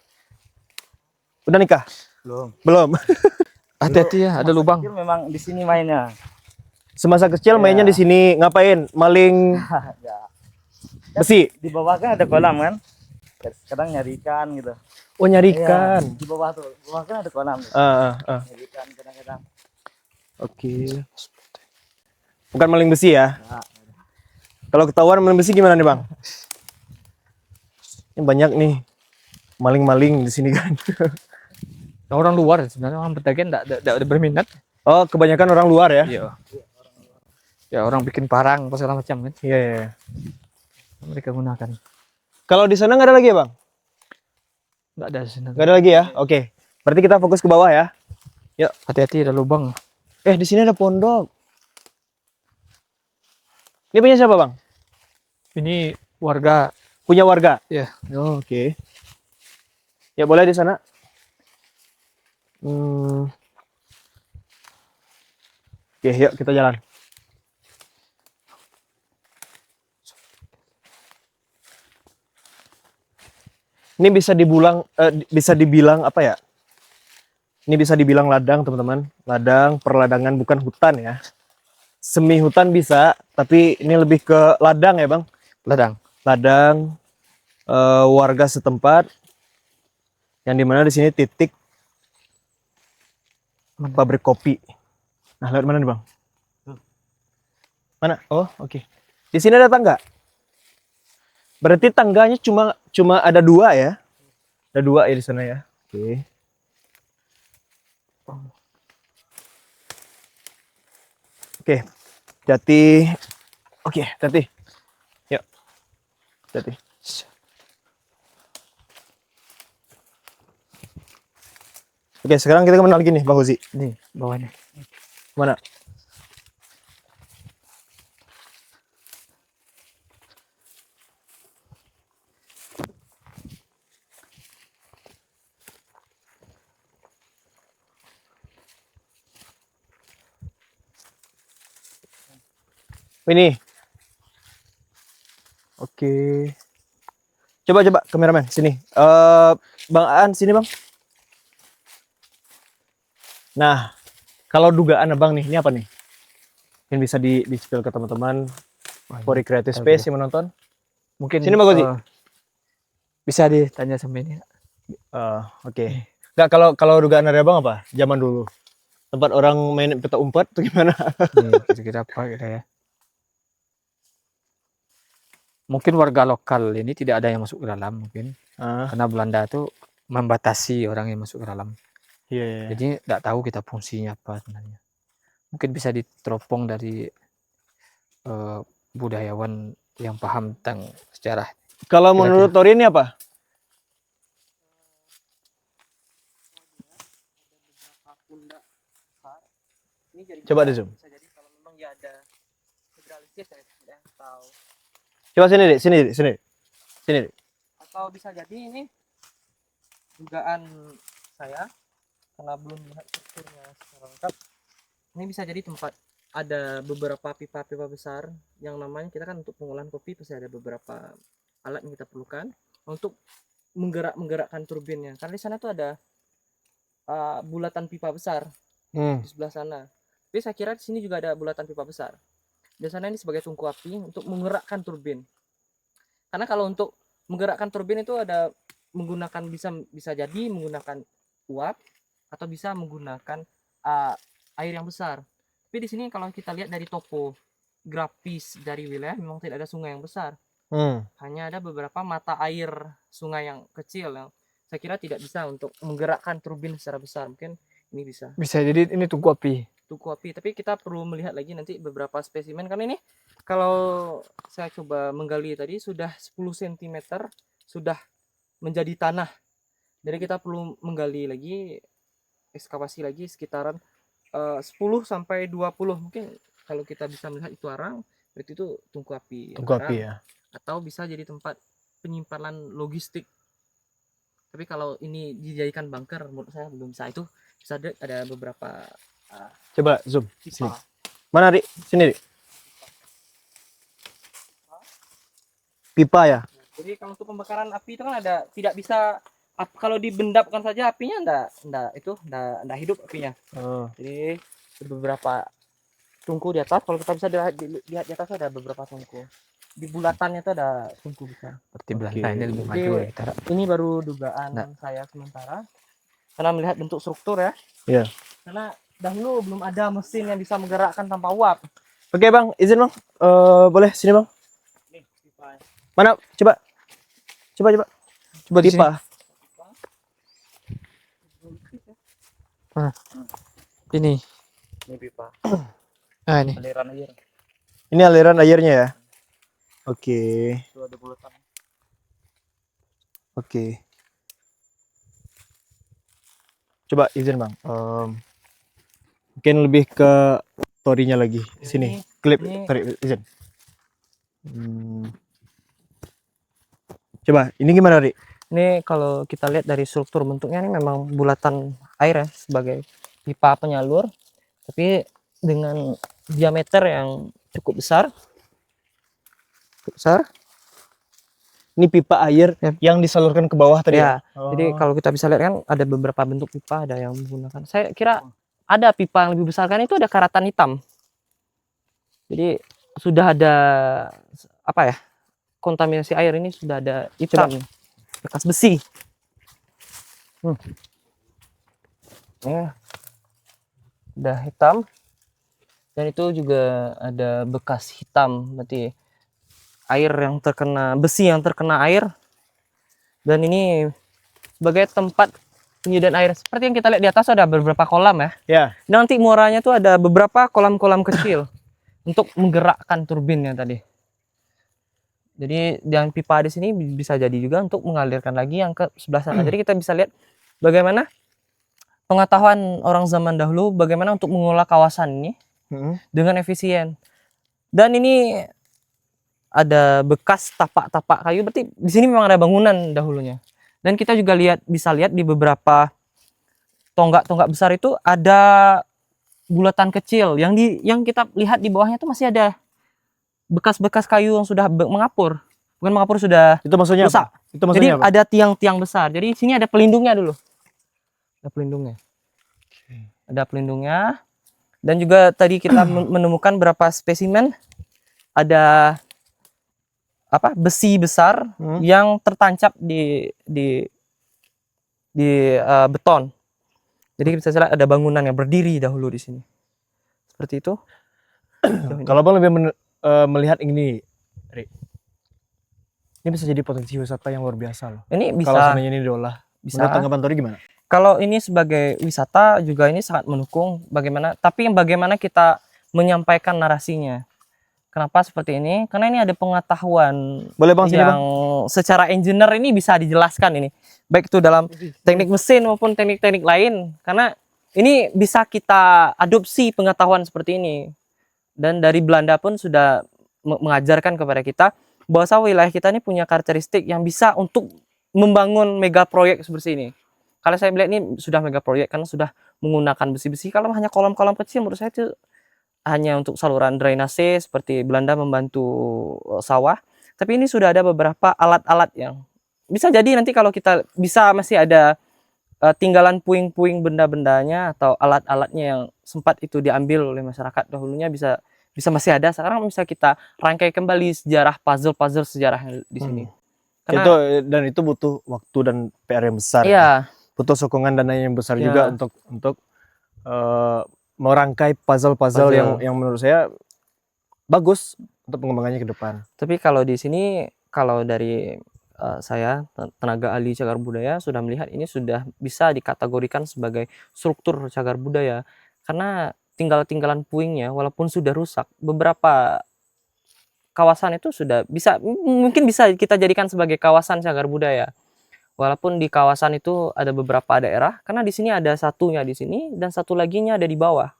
Speaker 2: Udah nikah?
Speaker 4: Belum.
Speaker 2: Belum.
Speaker 3: Hati-hati ya, ada lubang.
Speaker 4: Kecil memang di sini mainnya.
Speaker 2: Semasa kecil mainnya di sini ngapain? Maling
Speaker 4: Ya.
Speaker 2: besi.
Speaker 4: Di bawah kan ada kolam kan. Kadang nyari ikan gitu.
Speaker 2: Oh, nyari ikan.
Speaker 4: Iya, di bawah tuh. Di bawah kan ada kolam. Tuh. Nyari ikan kadang-kadang.
Speaker 2: Oke. Bukan maling besi ya?
Speaker 4: Nah,
Speaker 2: Kalau ketahuan maling besi gimana nih, Bang? Ini banyak nih maling-maling di sini kan.
Speaker 3: Orang luar sebenarnya, orang Petagen enggak berminat.
Speaker 2: Oh, kebanyakan orang luar ya?
Speaker 3: Iya. Ya orang bikin parang apa segala macam kan.
Speaker 2: Iya, iya, iya.
Speaker 3: Mereka gunakan.
Speaker 2: Kalau di sana nggak ada lagi ya, Bang?
Speaker 3: Enggak ada sana.
Speaker 2: Nggak ada lagi ya? Oke. Berarti kita fokus ke bawah ya.
Speaker 3: Hati-hati ada lubang.
Speaker 2: Di sini ada pondok. Ini punya siapa, Bang?
Speaker 3: Ini warga.
Speaker 2: Punya warga?
Speaker 3: Ya.
Speaker 2: Oh, oke. Ya, boleh di sana. Oke, yuk kita jalan. Ini bisa dibilang apa ya? Ini bisa dibilang ladang, teman-teman. Ladang, perladangan, bukan hutan ya. Semi hutan bisa, tapi ini lebih ke ladang ya, Bang.
Speaker 3: Ladang.
Speaker 2: Ladang, warga setempat, yang dimana di sini titik pabrik kopi. Nah, lewat mana nih, Bang? Mana? Oh, oke. Di sini ada tangga. Berarti tangganya cuma ada 2 ya? Ada 2 ya di sana ya. Oke. Oke. Hati. Oke, hati. Yuk. Hati. Oke, sekarang kita kemana lagi nih, Bang Uzi?
Speaker 3: Nih, bawahnya.
Speaker 2: Mana? Ini. Oke. Coba kameramen sini. Bang Aan sini, Bang. Nah, kalau dugaan Abang nih, ini apa nih? Yang bisa di-spill ke teman-teman for creative space yang menonton.
Speaker 3: Mungkin
Speaker 2: Sini, Bang Gozi.
Speaker 3: bisa ditanya sama ini.
Speaker 2: Oke. Enggak, kalau dugaan dari Abang apa? Zaman dulu. Tempat orang main peta umpet tuh gimana?
Speaker 3: Nih, kira-kira apa gitu ya. Mungkin warga lokal ini tidak ada yang masuk ke dalam mungkin. Karena Belanda itu membatasi orang yang masuk ke dalam.
Speaker 2: Iya, iya.
Speaker 3: Jadi tidak tahu kita fungsinya apa sebenarnya. Mungkin bisa diteropong dari budayawan yang paham tentang sejarah.
Speaker 2: Kalau menurut Tori ini apa? Coba di zoom.
Speaker 1: Bisa jadi kalau memang ya ada hidraulisis ya, atau
Speaker 2: Coba sini, Dek. Sini, Dek.
Speaker 1: atau bisa jadi ini dugaan saya karena belum melihat strukturnya secara lengkap. Ini bisa jadi tempat ada beberapa pipa-pipa besar yang namanya kita kan untuk pengolahan kopi pasti ada beberapa alat yang kita perlukan untuk menggerakkan turbinnya. Karena di sana tuh ada bulatan pipa besar di sebelah sana. Tapi saya kira di sini juga ada bulatan pipa besar. Di sana ini sebagai tungku api untuk menggerakkan turbin. Karena kalau untuk menggerakkan turbin itu ada menggunakan bisa jadi menggunakan uap atau bisa menggunakan air yang besar. Tapi di sini kalau kita lihat dari topografis dari wilayah memang tidak ada sungai yang besar. Hanya ada beberapa mata air sungai yang kecil yang saya kira tidak bisa untuk menggerakkan turbin secara besar. Mungkin ini bisa.
Speaker 3: Bisa jadi ini tungku api.
Speaker 1: Tungku api, tapi kita perlu melihat lagi nanti beberapa spesimen karena ini kalau saya coba menggali tadi sudah 10 cm sudah menjadi tanah. Jadi kita perlu menggali lagi, ekskavasi lagi sekitaran 10 sampai 20 mungkin kalau kita bisa melihat itu arang berarti itu tungku api.
Speaker 2: Tungku api ya.
Speaker 1: Atau bisa jadi tempat penyimpanan logistik. Tapi kalau ini dijadikan bunker menurut saya belum bisa. Itu bisa ada beberapa
Speaker 2: Coba zoom. Sini.
Speaker 1: pipa.
Speaker 2: Mana, Dik? Sini, Dik. Pipa ya?
Speaker 1: Jadi kalau untuk pembakaran api itu kan ada tidak bisa kalau dibendapkan saja apinya ndak hidup apinya.
Speaker 2: Oh.
Speaker 1: Jadi beberapa tungku di atas, kalau kita bisa lihat di atas ada beberapa tungku. Di bulatannya itu ada tungku besar.
Speaker 3: Seperti Belanda ini lebih
Speaker 1: Jadi,
Speaker 3: maju ya kita.
Speaker 1: ini baru dugaan saya sementara. Karena melihat bentuk struktur ya.
Speaker 2: Iya.
Speaker 1: Karena dahulu belum ada mesin yang bisa menggerakkan tanpa uap.
Speaker 2: Oke bang, izin bang. Boleh sini bang.
Speaker 1: Nih, pipa.
Speaker 2: Mana? Coba. Coba
Speaker 3: di
Speaker 2: pipa.
Speaker 3: Ini.
Speaker 1: Ini pipa.
Speaker 3: Ah ini.
Speaker 1: Aliran air.
Speaker 2: Ini aliran airnya ya. Oke.
Speaker 1: Itu ada bulatan.
Speaker 2: Oke. Coba izin bang. Mungkin lebih ke story-nya lagi. Sini. Klip. Sorry, izin. Coba, ini gimana, Ri?
Speaker 1: Ini kalau kita lihat dari struktur bentuknya ini memang bulatan air ya sebagai pipa penyalur, tapi dengan diameter yang cukup besar.
Speaker 2: Ini pipa air yang disalurkan ke bawah tadi
Speaker 1: Ya.
Speaker 2: ya?
Speaker 1: Jadi kalau kita bisa lihat kan ada beberapa bentuk pipa, ada yang menggunakan. Saya kira ada pipa yang lebih besar kan itu ada karatan hitam. Jadi sudah ada apa ya? Kontaminasi air ini sudah ada hitam, bekas besi. Ya. Udah hitam. Dan itu juga ada bekas hitam, berarti air yang terkena, besi yang terkena air. Dan ini sebagai tempat penyediaan air. Seperti yang kita lihat di atas ada beberapa kolam ya.
Speaker 2: Ya.
Speaker 1: Nanti muaranya tuh ada beberapa kolam-kolam kecil untuk menggerakkan turbinnya tadi. Jadi yang pipa di sini bisa jadi juga untuk mengalirkan lagi yang ke sebelah sana. Jadi kita bisa lihat bagaimana pengetahuan orang zaman dahulu bagaimana untuk mengolah kawasan ini dengan efisien. Dan ini ada bekas tapak-tapak kayu, berarti di sini memang ada bangunan dahulunya. Dan kita juga bisa lihat di beberapa tonggak-tonggak besar itu ada bulatan kecil yang kita lihat di bawahnya itu masih ada bekas-bekas kayu yang sudah mengapur. Bukan mengapur, sudah
Speaker 2: Itu maksudnya
Speaker 1: rusak.
Speaker 2: apa? Itu maksudnya
Speaker 1: Jadi
Speaker 2: apa?
Speaker 1: ada tiang-tiang besar. Jadi sini ada pelindungnya dulu. Ada pelindungnya. Ada pelindungnya. Dan juga tadi kita menemukan beberapa spesimen. Ada apa? Besi besar yang tertancap di beton. Jadi bisa lihat ada bangunan yang berdiri dahulu di sini. Seperti itu.
Speaker 2: Kalau Bang lebih melihat ini, Ri, ini bisa jadi potensi wisata yang luar biasa loh.
Speaker 1: Ini bisa.
Speaker 2: Kalau seandainya ini diolah,
Speaker 1: Bisa.
Speaker 2: menurut tanggapan Tori gimana?
Speaker 1: Kalau ini sebagai wisata juga ini sangat mendukung bagaimana, tapi bagaimana kita menyampaikan narasinya. Kenapa seperti ini? Karena ini ada pengetahuan
Speaker 2: Boleh Bang sini
Speaker 1: yang
Speaker 2: Bang.
Speaker 1: secara engineer ini bisa dijelaskan ini. Baik itu dalam teknik mesin maupun teknik-teknik lain. Karena ini bisa kita adopsi pengetahuan seperti ini. Dan dari Belanda pun sudah mengajarkan kepada kita bahwa wilayah kita ini punya karakteristik yang bisa untuk membangun mega proyek seperti ini. Kalau saya melihat ini sudah mega proyek karena sudah menggunakan besi-besi. Kalau hanya kolam-kolam kecil menurut saya itu hanya untuk saluran drainase seperti Belanda membantu sawah. Tapi ini sudah ada beberapa alat-alat yang bisa jadi nanti kalau kita bisa masih ada tinggalan puing-puing benda-bendanya atau alat-alatnya yang sempat itu diambil oleh masyarakat dahulunya bisa masih ada. Sekarang bisa kita rangkai kembali sejarah puzzle sejarah di sini. Karena,
Speaker 2: itu butuh waktu dan PR yang besar.
Speaker 1: iya.
Speaker 2: Ya? Butuh sokongan dana yang besar juga untuk merangkai puzzle yang menurut saya bagus untuk pengembangannya ke depan.
Speaker 1: Tapi kalau di sini, kalau dari saya tenaga ahli cagar budaya sudah melihat ini sudah bisa dikategorikan sebagai struktur cagar budaya karena tinggalan puingnya walaupun sudah rusak, beberapa kawasan itu sudah mungkin bisa kita jadikan sebagai kawasan cagar budaya. Walaupun di kawasan itu ada beberapa daerah, karena di sini ada satunya di sini dan satu laginya ada di bawah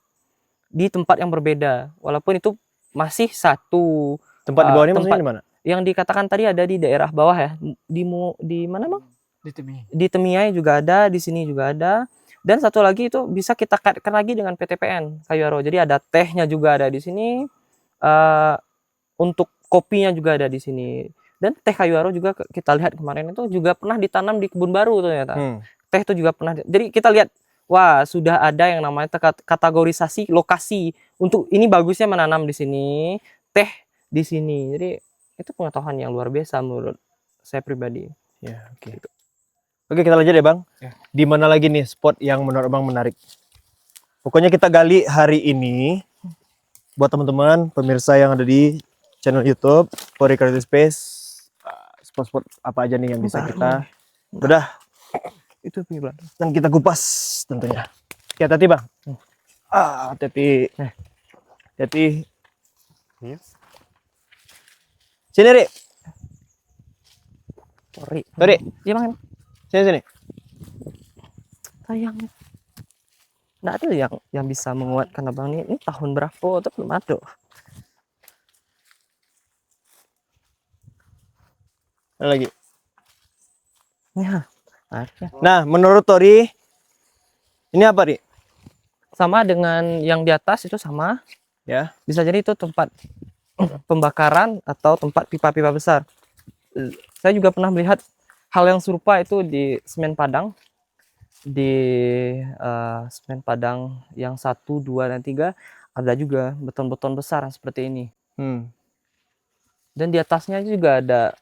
Speaker 1: di tempat yang berbeda. Walaupun itu masih satu
Speaker 2: tempat di bawah ini maksudnya di mana?
Speaker 1: Yang dikatakan tadi ada di daerah bawah ya, di mana Bang? Di Temiai juga ada, di sini juga ada, dan satu lagi itu bisa kita kaitkan lagi dengan PTPN Kayu Aro. Jadi ada tehnya juga ada di sini, untuk kopinya juga ada di sini, Dan teh kayu aro juga kita lihat kemarin itu juga pernah ditanam di kebun baru ternyata. Teh itu juga pernah. Jadi kita lihat, wah sudah ada yang namanya kategorisasi lokasi untuk ini bagusnya menanam di sini, teh di sini. Jadi itu pengetahuan yang luar biasa menurut saya pribadi.
Speaker 2: Ya, oke. Oke, kita lanjut ya, Bang.
Speaker 1: Ya.
Speaker 2: Di mana lagi nih spot yang menurut Bang menarik? Pokoknya kita gali hari ini buat teman-teman pemirsa yang ada di channel YouTube Pori Creative Space. Spot-spot apa aja nih yang bisa kita bedah
Speaker 1: Itu punya Belanda.
Speaker 2: dan kita kupas tentunya. Oke, hati-hati, Bang. Hati-hati. Hati-hati. Sini, Ri.
Speaker 1: Pori.
Speaker 2: Ri.
Speaker 1: Iya, Bang.
Speaker 2: Sini.
Speaker 1: Sayang. Nggak ada yang bisa menguatkan abang ini tahun berapa itu belum ada.
Speaker 2: Ada lagi.
Speaker 1: Ya, ada.
Speaker 2: Nah, menurut Tori, ini apa, Ri?
Speaker 1: Sama dengan yang di atas itu sama.
Speaker 2: Ya.
Speaker 1: Bisa jadi itu tempat pembakaran atau tempat pipa-pipa besar. Saya juga pernah melihat hal yang serupa itu di Semen Padang. Di Semen Padang yang 1, 2, dan 3 ada juga beton-beton besar seperti ini. Dan di atasnya juga ada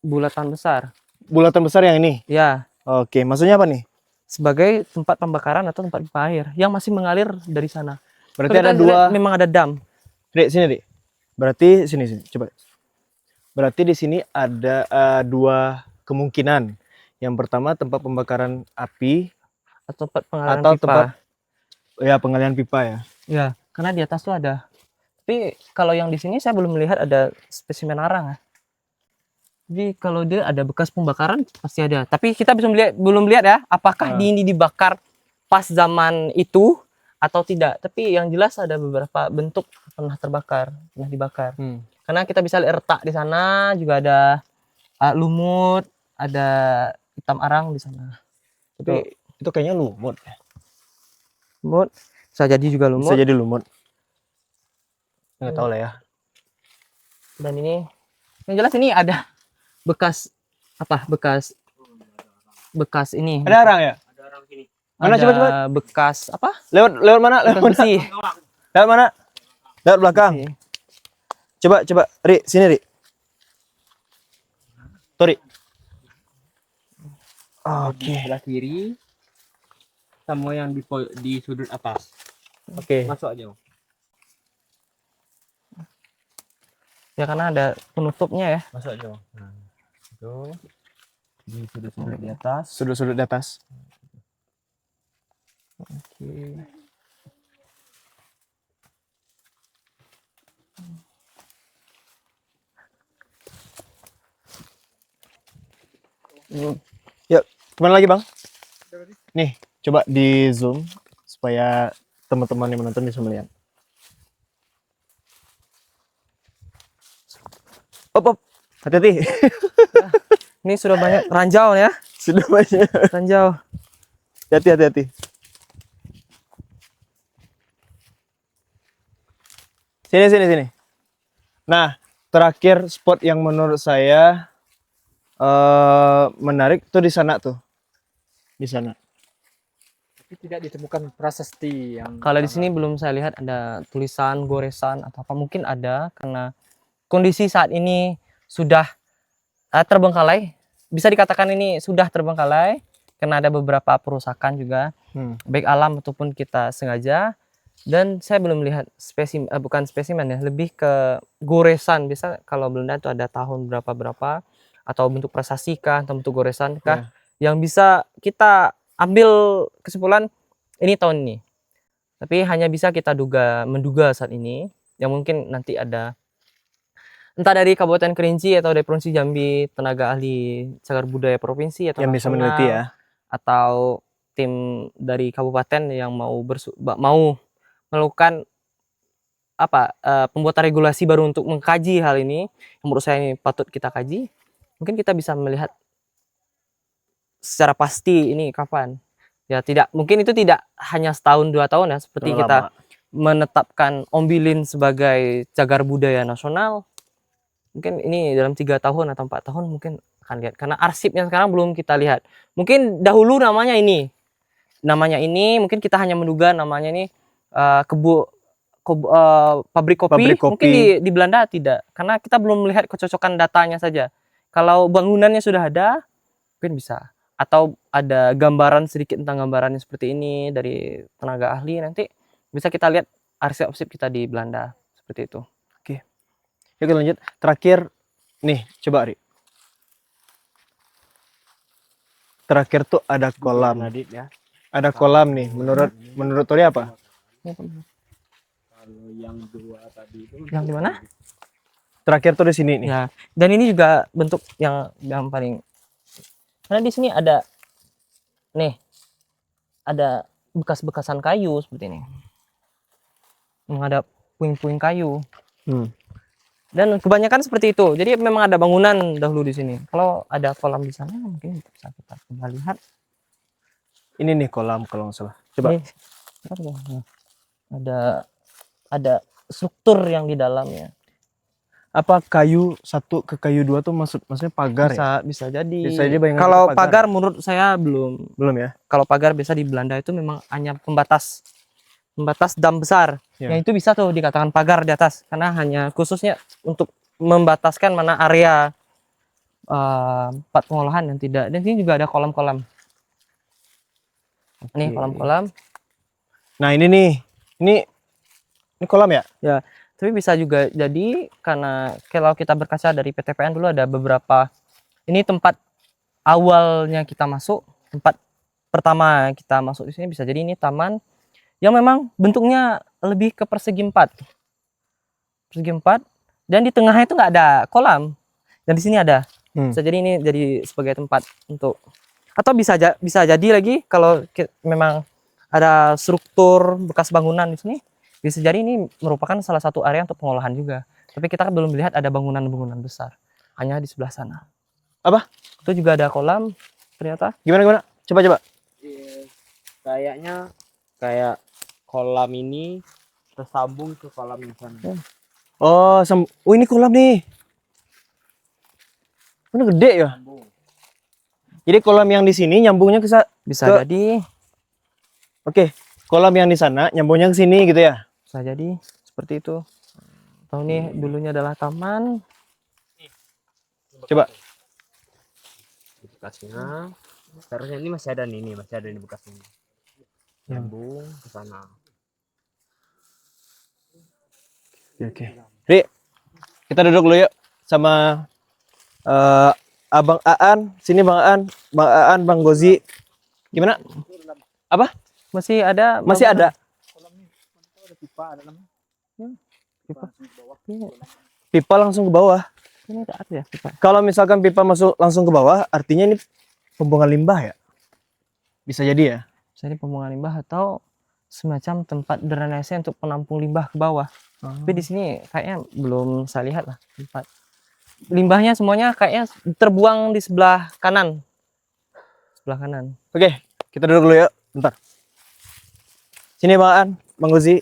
Speaker 1: bulatan besar.
Speaker 2: Bulatan besar yang ini?
Speaker 1: Ya.
Speaker 2: Oke, maksudnya apa nih?
Speaker 1: Sebagai tempat pembakaran atau tempat pipa air yang masih mengalir dari sana.
Speaker 2: Berarti
Speaker 1: Kita
Speaker 2: ada dua.
Speaker 1: memang ada dam.
Speaker 2: Ri, sini, Ri. Berarti sini, coba. Berarti di sini ada dua kemungkinan. Yang pertama tempat pembakaran api
Speaker 1: Atau tempat pengalihan
Speaker 2: atau
Speaker 1: pipa.
Speaker 2: tempat pengalihan pipa ya.
Speaker 1: Ya, karena di atas tuh ada. Tapi kalau yang di sini saya belum melihat ada spesimen arang. Jadi kalau dia ada bekas pembakaran pasti ada. Tapi kita belum lihat ya, apakah ini dibakar pas zaman itu atau tidak. Tapi yang jelas ada beberapa bentuk pernah dibakar. Karena kita bisa lihat retak di sana, juga ada lumut, ada hitam arang di sana. Tapi
Speaker 2: itu kayaknya lumut.
Speaker 1: Lumut bisa jadi juga lumut.
Speaker 2: Bisa jadi lumut. Nggak tahu lah ya.
Speaker 1: Dan ini yang jelas ini ada bekas ini.
Speaker 2: Ada arang ya?
Speaker 1: Ada arang sini.
Speaker 2: Mana
Speaker 1: ada
Speaker 2: coba?
Speaker 1: Bekas apa?
Speaker 2: Lewat mana? Lewat mana?
Speaker 1: Besi.
Speaker 2: Lewat mana? Lewat belakang. Coba Ri, sini, Ri. Tori. Oke.
Speaker 4: Sebelah kiri sama yang di sudut atas.
Speaker 2: Oke.
Speaker 4: Masuk aja.
Speaker 1: Ya karena ada penutupnya ya.
Speaker 4: Masuk aja. Nah, itu di sudut-sudut di atas.
Speaker 2: Sudut-sudut di atas.
Speaker 1: Oke.
Speaker 2: Yuk, kemana lagi, Bang? Nih, coba di zoom supaya teman-teman yang menonton bisa melihat. Op, hati-hati.
Speaker 1: Ini sudah banyak ranjau ya.
Speaker 2: Sudah banyak
Speaker 1: ranjau.
Speaker 2: Hati-hati. Sini. Nah, terakhir spot yang menurut saya menarik tuh di sana tuh. Di sana.
Speaker 3: Tapi tidak ditemukan prasasti yang.
Speaker 1: Kalau di sini belum saya lihat ada tulisan, goresan atau apa, mungkin ada karena kondisi saat ini sudah terbengkalai. Bisa dikatakan ini sudah terbengkalai karena ada beberapa perusakan juga, baik alam ataupun kita sengaja. Dan saya belum lihat bukan spesimen ya, lebih ke goresan. Bisa kalau Belanda itu ada tahun berapa atau bentuk prasasti kah atau bentuk goresan kah yang bisa kita ambil kesimpulan ini tahun ini. Tapi hanya bisa kita menduga saat ini, yang mungkin nanti ada entah dari Kabupaten Kerinci atau dari Provinsi Jambi, tenaga ahli cagar budaya provinsi atau
Speaker 2: yang bisa meneliti ya,
Speaker 1: atau tim dari kabupaten yang mau melakukan pembuatan regulasi baru untuk mengkaji hal ini, yang menurut saya ini patut kita kaji. Mungkin kita bisa melihat secara pasti ini kapan. Ya mungkin itu tidak hanya setahun 2 tahun ya, seperti kita menetapkan Ombilin sebagai cagar budaya nasional. Mungkin ini dalam 3 tahun atau 4 tahun mungkin akan lihat. Karena arsipnya sekarang belum kita lihat. Mungkin dahulu namanya ini, mungkin kita hanya menduga namanya ini pabrik kopi.
Speaker 2: Pabrik kopi.
Speaker 1: Mungkin di Belanda tidak, karena kita belum melihat kecocokan datanya saja. Kalau bangunannya sudah ada, mungkin bisa. Atau ada gambaran sedikit tentang gambarannya seperti ini dari tenaga ahli, nanti bisa kita lihat arsip-arsip kita di Belanda seperti itu.
Speaker 2: Yuk kita lanjut. Terakhir nih, coba Ari. Terakhir tuh ada kolam.
Speaker 4: Nadit ya.
Speaker 2: Ada kolam nih. Menurut Tori apa?
Speaker 4: Kalau yang dua tadi itu
Speaker 1: Yang di mana?
Speaker 2: Terakhir tuh di sini nih.
Speaker 1: Ya, dan ini juga bentuk yang paling, karena di sini ada nih, ada bekas-bekasan kayu seperti ini. Ada puing-puing kayu. Dan kebanyakan seperti itu. Jadi memang ada bangunan dahulu di sini. Kalau ada kolam di sana mungkin bisa kita kembali lihat.
Speaker 2: Ini nih kolam kalau nggak salah. Coba.
Speaker 1: Ini, ada struktur yang di dalamnya.
Speaker 2: Apa kayu 1 ke kayu 2 tuh maksudnya pagar ya?
Speaker 1: Bisa jadi.
Speaker 2: Bisa jadi bayangan
Speaker 1: Kalau
Speaker 2: itu
Speaker 1: pagar menurut saya belum.
Speaker 2: ya?
Speaker 1: Kalau pagar biasa di Belanda itu memang hanya pembatas dam besar.
Speaker 2: Ya.
Speaker 1: Yang itu bisa tuh dikatakan pagar di atas, karena hanya khususnya untuk membataskan mana area tempat pengolahan dan tidak. Dan sini juga ada kolam-kolam. Ini kolam-kolam.
Speaker 2: Nah ini nih, ini kolam ya?
Speaker 1: Ya, tapi bisa juga jadi karena kalau kita berkaca dari PTPN dulu ada beberapa. Ini tempat awalnya kita masuk, tempat pertama kita masuk di sini, bisa jadi ini taman yang memang bentuknya lebih ke persegi empat, dan di tengahnya itu nggak ada kolam, dan di sini ada. Bisa jadi ini jadi sebagai tempat untuk, atau bisa jadi lagi kalau memang ada struktur bekas bangunan di sini, bisa jadi ini merupakan salah satu area untuk pengolahan juga. Tapi kita kan belum melihat ada bangunan-bangunan besar, hanya di sebelah sana.
Speaker 2: Apa?
Speaker 1: Itu juga ada kolam ternyata.
Speaker 2: Gimana? Coba.
Speaker 4: kayaknya kayak kolam ini tersambung ke kolam yang sana.
Speaker 2: Oh, ini kolam nih. Ini gede ya. Jadi kolam yang di sini nyambungnya ke
Speaker 1: Bisa jadi.
Speaker 2: Oke, kolam yang di sana nyambungnya ke sini gitu ya.
Speaker 1: Bisa jadi seperti itu. Tahu nih dulunya adalah taman.
Speaker 2: Coba.
Speaker 4: Bekasnya. Seharusnya ini masih ada nih, bekasnya. Nyambung ke sana.
Speaker 2: Oke. Ri, kita duduk dulu yuk sama Abang Aan. Sini Bang Aan, Bang Gozi. Gimana? Apa?
Speaker 1: Masih ada.
Speaker 2: Masih ada. Pipa langsung ke bawah.
Speaker 1: Ini ada ya pipa.
Speaker 2: Kalau misalkan pipa masuk langsung ke bawah, artinya ini pembuangan limbah ya? Bisa jadi ya?
Speaker 1: Jadi pembuangan limbah atau semacam tempat drainase untuk penampung limbah ke bawah. Tapi di sini kayaknya belum saya lihat lah tempat. Limbahnya semuanya kayaknya terbuang di sebelah kanan.
Speaker 2: Oke, kita duduk dulu ya, bentar. Sini Bang Aan, Bang Gozi.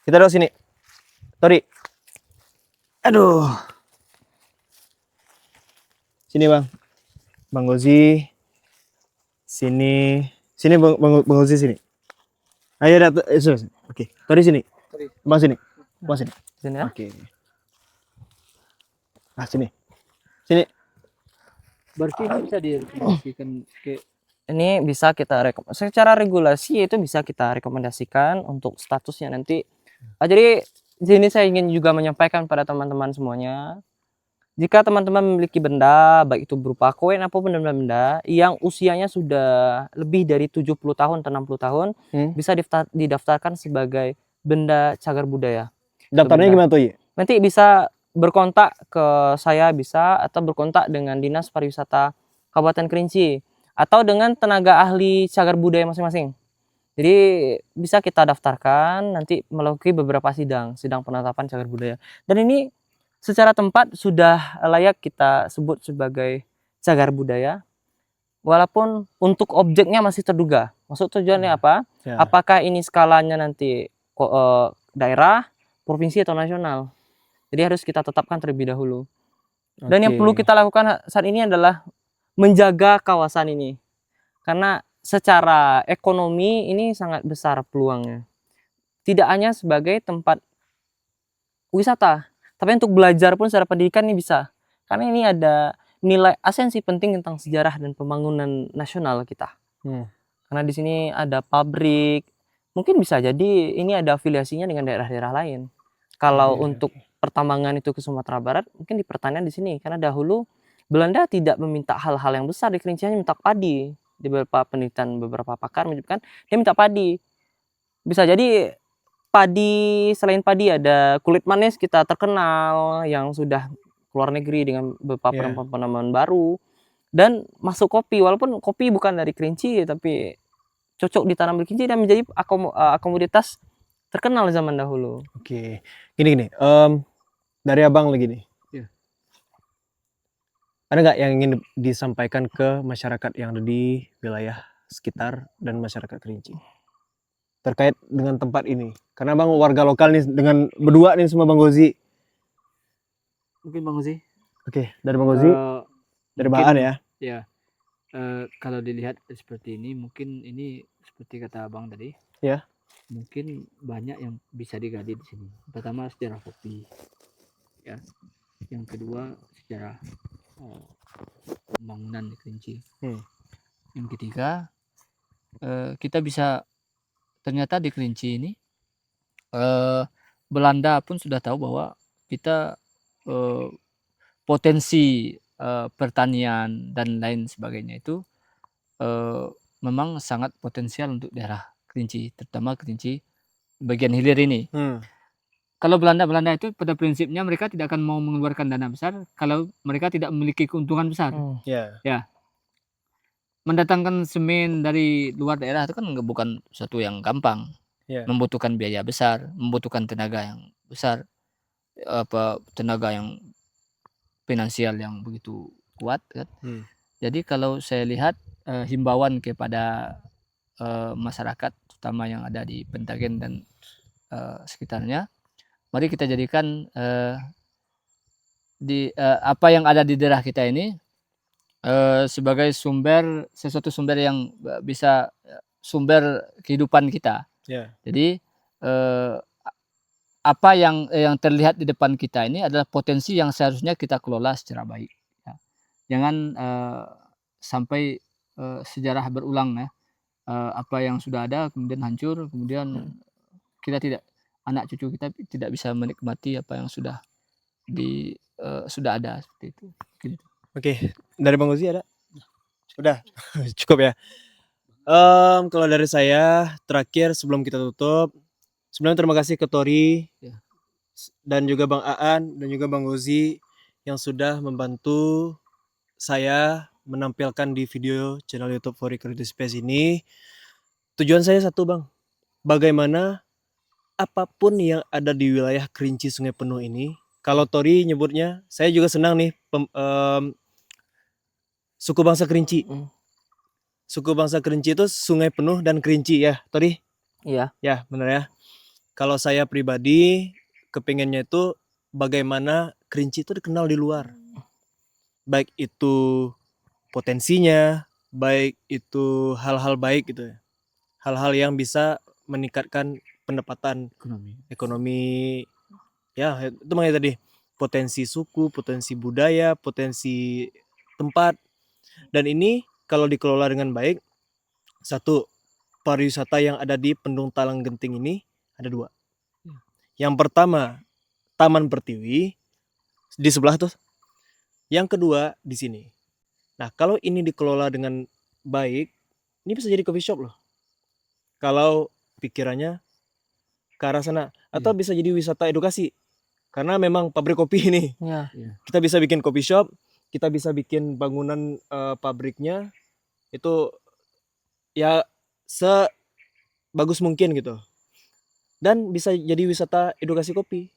Speaker 2: Kita duduk sini. Tori. Aduh. Sini Bang. Bang Gozi. Sini Bang Gozi sini. Ayo sudah. Oke, Tori sini. Bang sini.
Speaker 1: Sini ya.
Speaker 2: Oke. Nah, sini.
Speaker 3: Berarti ini bisa direkomendasikan ke
Speaker 1: Ini bisa kita secara regulasi itu bisa kita rekomendasikan untuk statusnya nanti. Jadi di sini saya ingin juga menyampaikan pada teman-teman semuanya, jika teman-teman memiliki benda baik itu berupa koin apapun benda-benda yang usianya sudah lebih dari 70 tahun atau 60 tahun, bisa didaftarkan sebagai benda cagar budaya.
Speaker 2: Daftarnya gimana tuh, Ye?
Speaker 1: Nanti bisa berkontak ke saya bisa, atau berkontak dengan Dinas Pariwisata Kabupaten Kerinci, atau dengan tenaga ahli cagar budaya masing-masing. Jadi bisa kita daftarkan nanti melalui beberapa sidang penetapan cagar budaya. Dan ini secara tempat sudah layak kita sebut sebagai cagar budaya, walaupun untuk objeknya masih terduga. Maksud tujuannya apa?
Speaker 2: Ya.
Speaker 1: Apakah ini skalanya nanti daerah, provinsi atau nasional? Jadi harus kita tetapkan terlebih dahulu. Dan yang perlu
Speaker 2: Oke.
Speaker 1: kita lakukan saat ini adalah menjaga kawasan ini. Karena secara ekonomi ini sangat besar peluangnya. Tidak hanya sebagai tempat wisata, tapi untuk belajar pun secara pendidikan ini bisa. Karena ini ada nilai esensi penting tentang sejarah dan pembangunan nasional kita.
Speaker 2: Hmm.
Speaker 1: Karena di sini ada pabrik, mungkin bisa jadi ini ada afiliasinya dengan daerah-daerah lain. Kalau
Speaker 2: Oke,
Speaker 1: untuk pertambangan itu ke Sumatera Barat, mungkin di pertanian di sini. Karena dahulu Belanda tidak meminta hal-hal yang besar, di Kerinci hanya minta padi. Di beberapa penelitian beberapa pakar menyebutkan dia minta padi. Bisa jadi padi, selain padi ada kulit manis kita terkenal yang sudah keluar negeri dengan beberapa
Speaker 2: Iya.
Speaker 1: penanaman baru. Dan masuk kopi, walaupun kopi bukan dari Kerinci tapi cocok ditanam di Kerinci dan menjadi komoditas terkenal zaman dahulu.
Speaker 2: Oke. Gini, dari abang lagi nih.
Speaker 3: Iya.
Speaker 2: Ada nggak yang ingin disampaikan ke masyarakat yang ada di wilayah sekitar dan masyarakat Kerinci terkait dengan tempat ini? Karena bang warga lokal nih dengan berdua nih sama bang Gozi.
Speaker 3: Mungkin Bang Uzi.
Speaker 2: Oke, dari bang Gozi, dari
Speaker 3: Mungkin
Speaker 2: Baan ya.
Speaker 3: ya kalau dilihat seperti ini, mungkin ini seperti kata abang tadi.
Speaker 2: Ya.
Speaker 3: Mungkin banyak yang bisa digali di sini. Pertama sejarah kopi, ya. Yang kedua sejarah pembangunan di Kerinci. Yang ketiga kita bisa ternyata di Kerinci ini Belanda pun sudah tahu bahwa kita potensi pertanian dan lain sebagainya itu memang sangat potensial untuk daerah Kerinci, terutama Kerinci bagian hilir ini. Kalau Belanda itu pada prinsipnya mereka tidak akan mau mengeluarkan dana besar kalau mereka tidak memiliki keuntungan besar.
Speaker 2: Ya.
Speaker 3: Mendatangkan semen dari luar daerah itu kan bukan sesuatu yang gampang.
Speaker 2: Ya.
Speaker 3: Membutuhkan biaya besar, membutuhkan tenaga yang besar, tenaga yang finansial yang begitu kuat kan. Jadi kalau saya lihat himbauan kepada masyarakat terutama yang ada di Pentagen dan sekitarnya, mari kita jadikan apa yang ada di daerah kita ini sebagai sesuatu sumber yang bisa sumber kehidupan kita. Jadi apa yang terlihat di depan kita ini adalah potensi yang seharusnya kita kelola secara baik. Ya. Jangan sampai sejarah berulang ya. Apa yang sudah ada kemudian hancur, kemudian anak cucu kita tidak bisa menikmati apa yang sudah ada seperti itu. Gitu.
Speaker 2: Oke, dari bang Gozi ada? Udah, cukup ya. Kalau dari saya terakhir sebelum kita tutup, sebenarnya terima kasih ke Tori dan juga Bang Aan dan juga Bang Gozi yang sudah membantu saya menampilkan di video channel YouTube For Creative Space ini. Tujuan saya satu bang, bagaimana apapun yang ada di wilayah Kerinci Sungai Penuh ini, kalau Tori nyebutnya, saya juga senang nih suku bangsa Kerinci. Suku bangsa Kerinci itu Sungai Penuh dan Kerinci ya, Tori?
Speaker 1: Iya.
Speaker 2: Ya, benar ya. Kalau saya pribadi kepengennya itu bagaimana Kerinci itu dikenal di luar. Baik itu potensinya, baik itu hal-hal baik gitu ya. Hal-hal yang bisa meningkatkan pendapatan ekonomi. Ya, itu makanya tadi potensi suku, potensi budaya, potensi tempat. Dan ini kalau dikelola dengan baik, satu, pariwisata yang ada di Pendung Talang Genting ini ada dua. Yang pertama, Taman Pertiwi di sebelah tuh. Yang kedua di sini. Nah, kalau ini dikelola dengan baik, ini bisa jadi coffee shop loh. Kalau pikirannya ke arah sana, atau bisa jadi wisata edukasi. Karena memang pabrik kopi ini. Kita bisa bikin coffee shop, kita bisa bikin bangunan pabriknya itu ya sebagus mungkin gitu. Dan bisa jadi wisata edukasi kopi.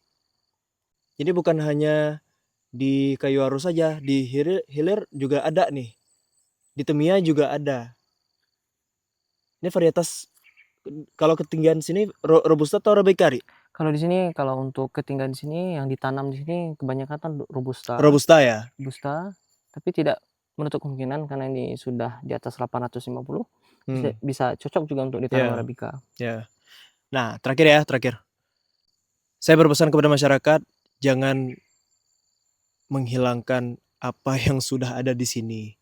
Speaker 2: Jadi bukan hanya di Kayu Aru saja, di Hilir juga ada nih. Di Temia juga ada. Ini varietas kalau ketinggian sini Robusta atau Arabica?
Speaker 1: Kalau di sini kalau untuk ketinggian di sini yang ditanam di sini kebanyakan kan robusta.
Speaker 2: Robusta ya?
Speaker 1: Robusta, tapi tidak menutup kemungkinan karena ini sudah di atas 850
Speaker 2: Hmm,
Speaker 1: bisa cocok juga untuk ditanam
Speaker 2: ya,
Speaker 1: arabica.
Speaker 2: ya. Nah, terakhir. Saya berpesan kepada masyarakat jangan menghilangkan apa yang sudah ada di sini.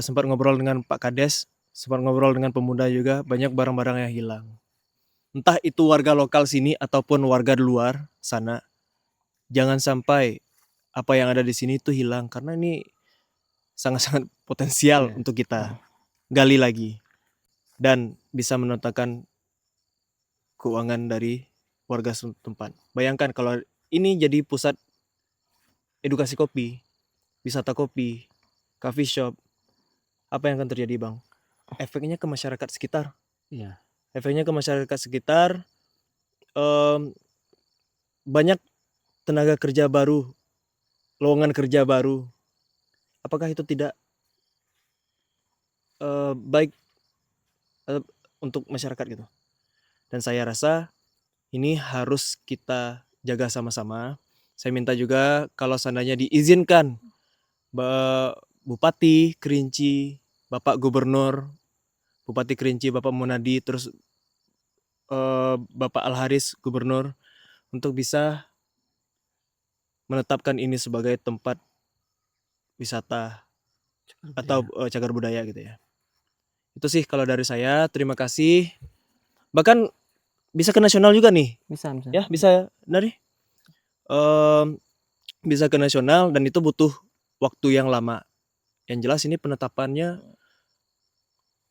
Speaker 2: Sempat ngobrol dengan Pak Kades, sempat ngobrol dengan pemuda juga, banyak barang-barang yang hilang. Entah itu warga lokal sini ataupun warga di luar sana, jangan sampai apa yang ada di sini itu hilang karena ini sangat-sangat potensial
Speaker 3: Iya.
Speaker 2: untuk kita gali lagi dan bisa mendatangkan keuangan dari warga setempat. Bayangkan kalau ini jadi pusat edukasi kopi, wisata kopi, coffee shop, apa yang akan terjadi, Bang? Efeknya ke masyarakat sekitar.
Speaker 3: Iya.
Speaker 2: Efeknya ke masyarakat sekitar, em, banyak tenaga kerja baru, lowongan kerja baru. Apakah itu tidak baik untuk masyarakat gitu? Dan saya rasa ini harus kita jaga sama-sama. Saya minta juga kalau seandainya diizinkan Bupati Kerinci, Bapak Gubernur, Bupati Kerinci, Bapak Munadi, terus Bapak Al-Haris Gubernur untuk bisa menetapkan ini sebagai tempat wisata atau cagar budaya gitu ya. Itu sih kalau dari saya. Terima kasih. Bahkan bisa ke nasional juga nih.
Speaker 1: Bisa.
Speaker 2: Ya, bisa dari bisa ke nasional dan itu butuh waktu yang lama. Yang jelas ini penetapannya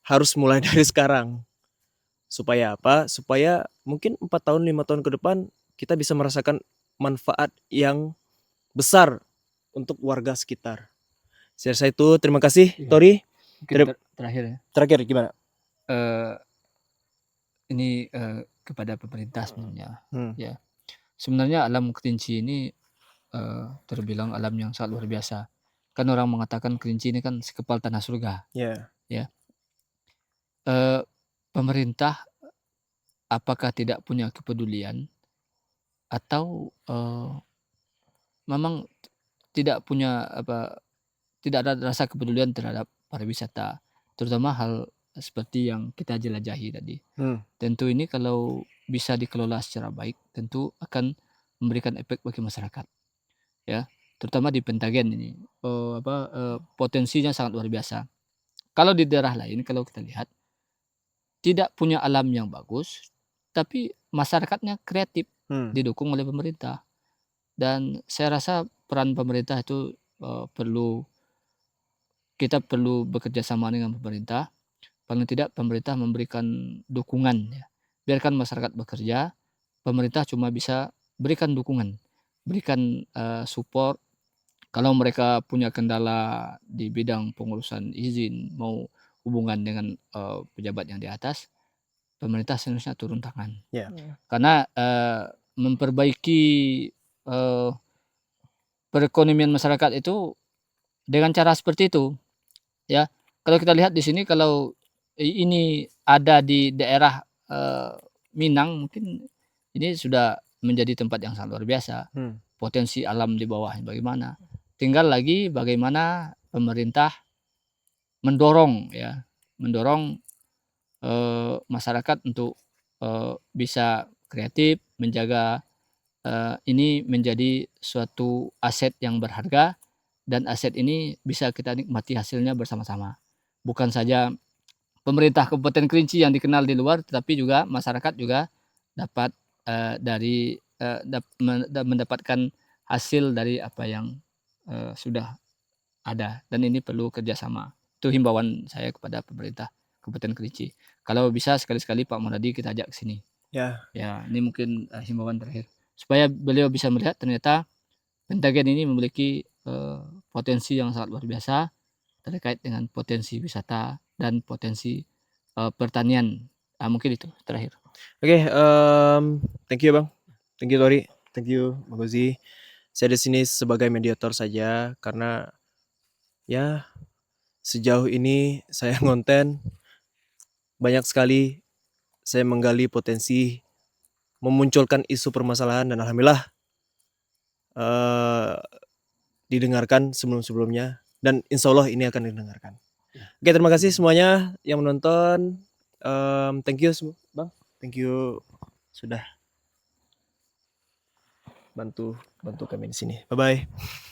Speaker 2: harus mulai dari sekarang. Supaya apa? Supaya mungkin 4 tahun, 5 tahun ke depan kita bisa merasakan manfaat yang besar untuk warga sekitar. Saya rasa itu. Terima kasih,
Speaker 3: Iya.
Speaker 2: Tori.
Speaker 3: Mungkin terakhir ya.
Speaker 2: Terakhir gimana?
Speaker 3: Eh, ini kepada pemerintah sebenarnya. Ya. Sebenarnya alam Kerinci ini terbilang alam yang sangat luar biasa. Kan orang mengatakan Kerinci ini kan sekepal tanah surga.
Speaker 2: Ya.
Speaker 3: Ya. Pemerintah apakah tidak punya kepedulian atau memang tidak punya tidak ada rasa kepedulian terhadap pariwisata, terutama hal seperti yang kita jelajahi tadi. Tentu ini kalau bisa dikelola secara baik, tentu akan memberikan efek bagi masyarakat, ya, terutama di Pentagen ini potensinya sangat luar biasa. Kalau di daerah lain, kalau kita lihat tidak punya alam yang bagus, tapi masyarakatnya kreatif, didukung oleh pemerintah. Dan saya rasa peran pemerintah itu kita perlu bekerja sama dengan pemerintah. Paling tidak pemerintah memberikan dukungan ya. Biarkan masyarakat bekerja, pemerintah cuma bisa berikan dukungan, berikan support. Kalau mereka punya kendala di bidang pengurusan izin, mau hubungan dengan pejabat yang di atas, pemerintah seharusnya turun tangan.
Speaker 2: Ya.
Speaker 3: Karena memperbaiki perekonomian masyarakat itu dengan cara seperti itu, ya. Kalau kita lihat di sini, kalau ini ada di daerah Minang, mungkin ini sudah menjadi tempat yang sangat luar biasa. Potensi alam di bawahnya bagaimana. Tinggal lagi bagaimana pemerintah mendorong masyarakat untuk bisa kreatif, menjaga ini menjadi suatu aset yang berharga, dan aset ini bisa kita nikmati hasilnya bersama-sama. Bukan saja pemerintah Kabupaten Kerinci yang dikenal di luar, tetapi juga masyarakat juga dapat mendapatkan hasil dari apa yang sudah ada, dan ini perlu kerjasama. Itu himbauan saya kepada pemerintah Kabupaten Kerinci. Kalau bisa sekali-sekali Pak Munadi kita ajak ke sini.
Speaker 2: Ya.
Speaker 3: Ya, ini mungkin himbauan terakhir supaya beliau bisa melihat ternyata Pentagen ini memiliki potensi yang sangat luar biasa terkait dengan potensi wisata dan potensi pertanian. Mungkin itu terakhir.
Speaker 2: Oke, thank you Bang, thank you Tori, thank you Bang Gozi. Saya di sini sebagai mediator saja karena ya sejauh ini saya ngonten banyak sekali saya menggali potensi memunculkan isu permasalahan dan alhamdulillah didengarkan sebelum-sebelumnya dan insya Allah ini akan didengarkan. Oke, terima kasih semuanya yang menonton. Thank you Bang, thank you sudah bantu kami di sini. Bye bye.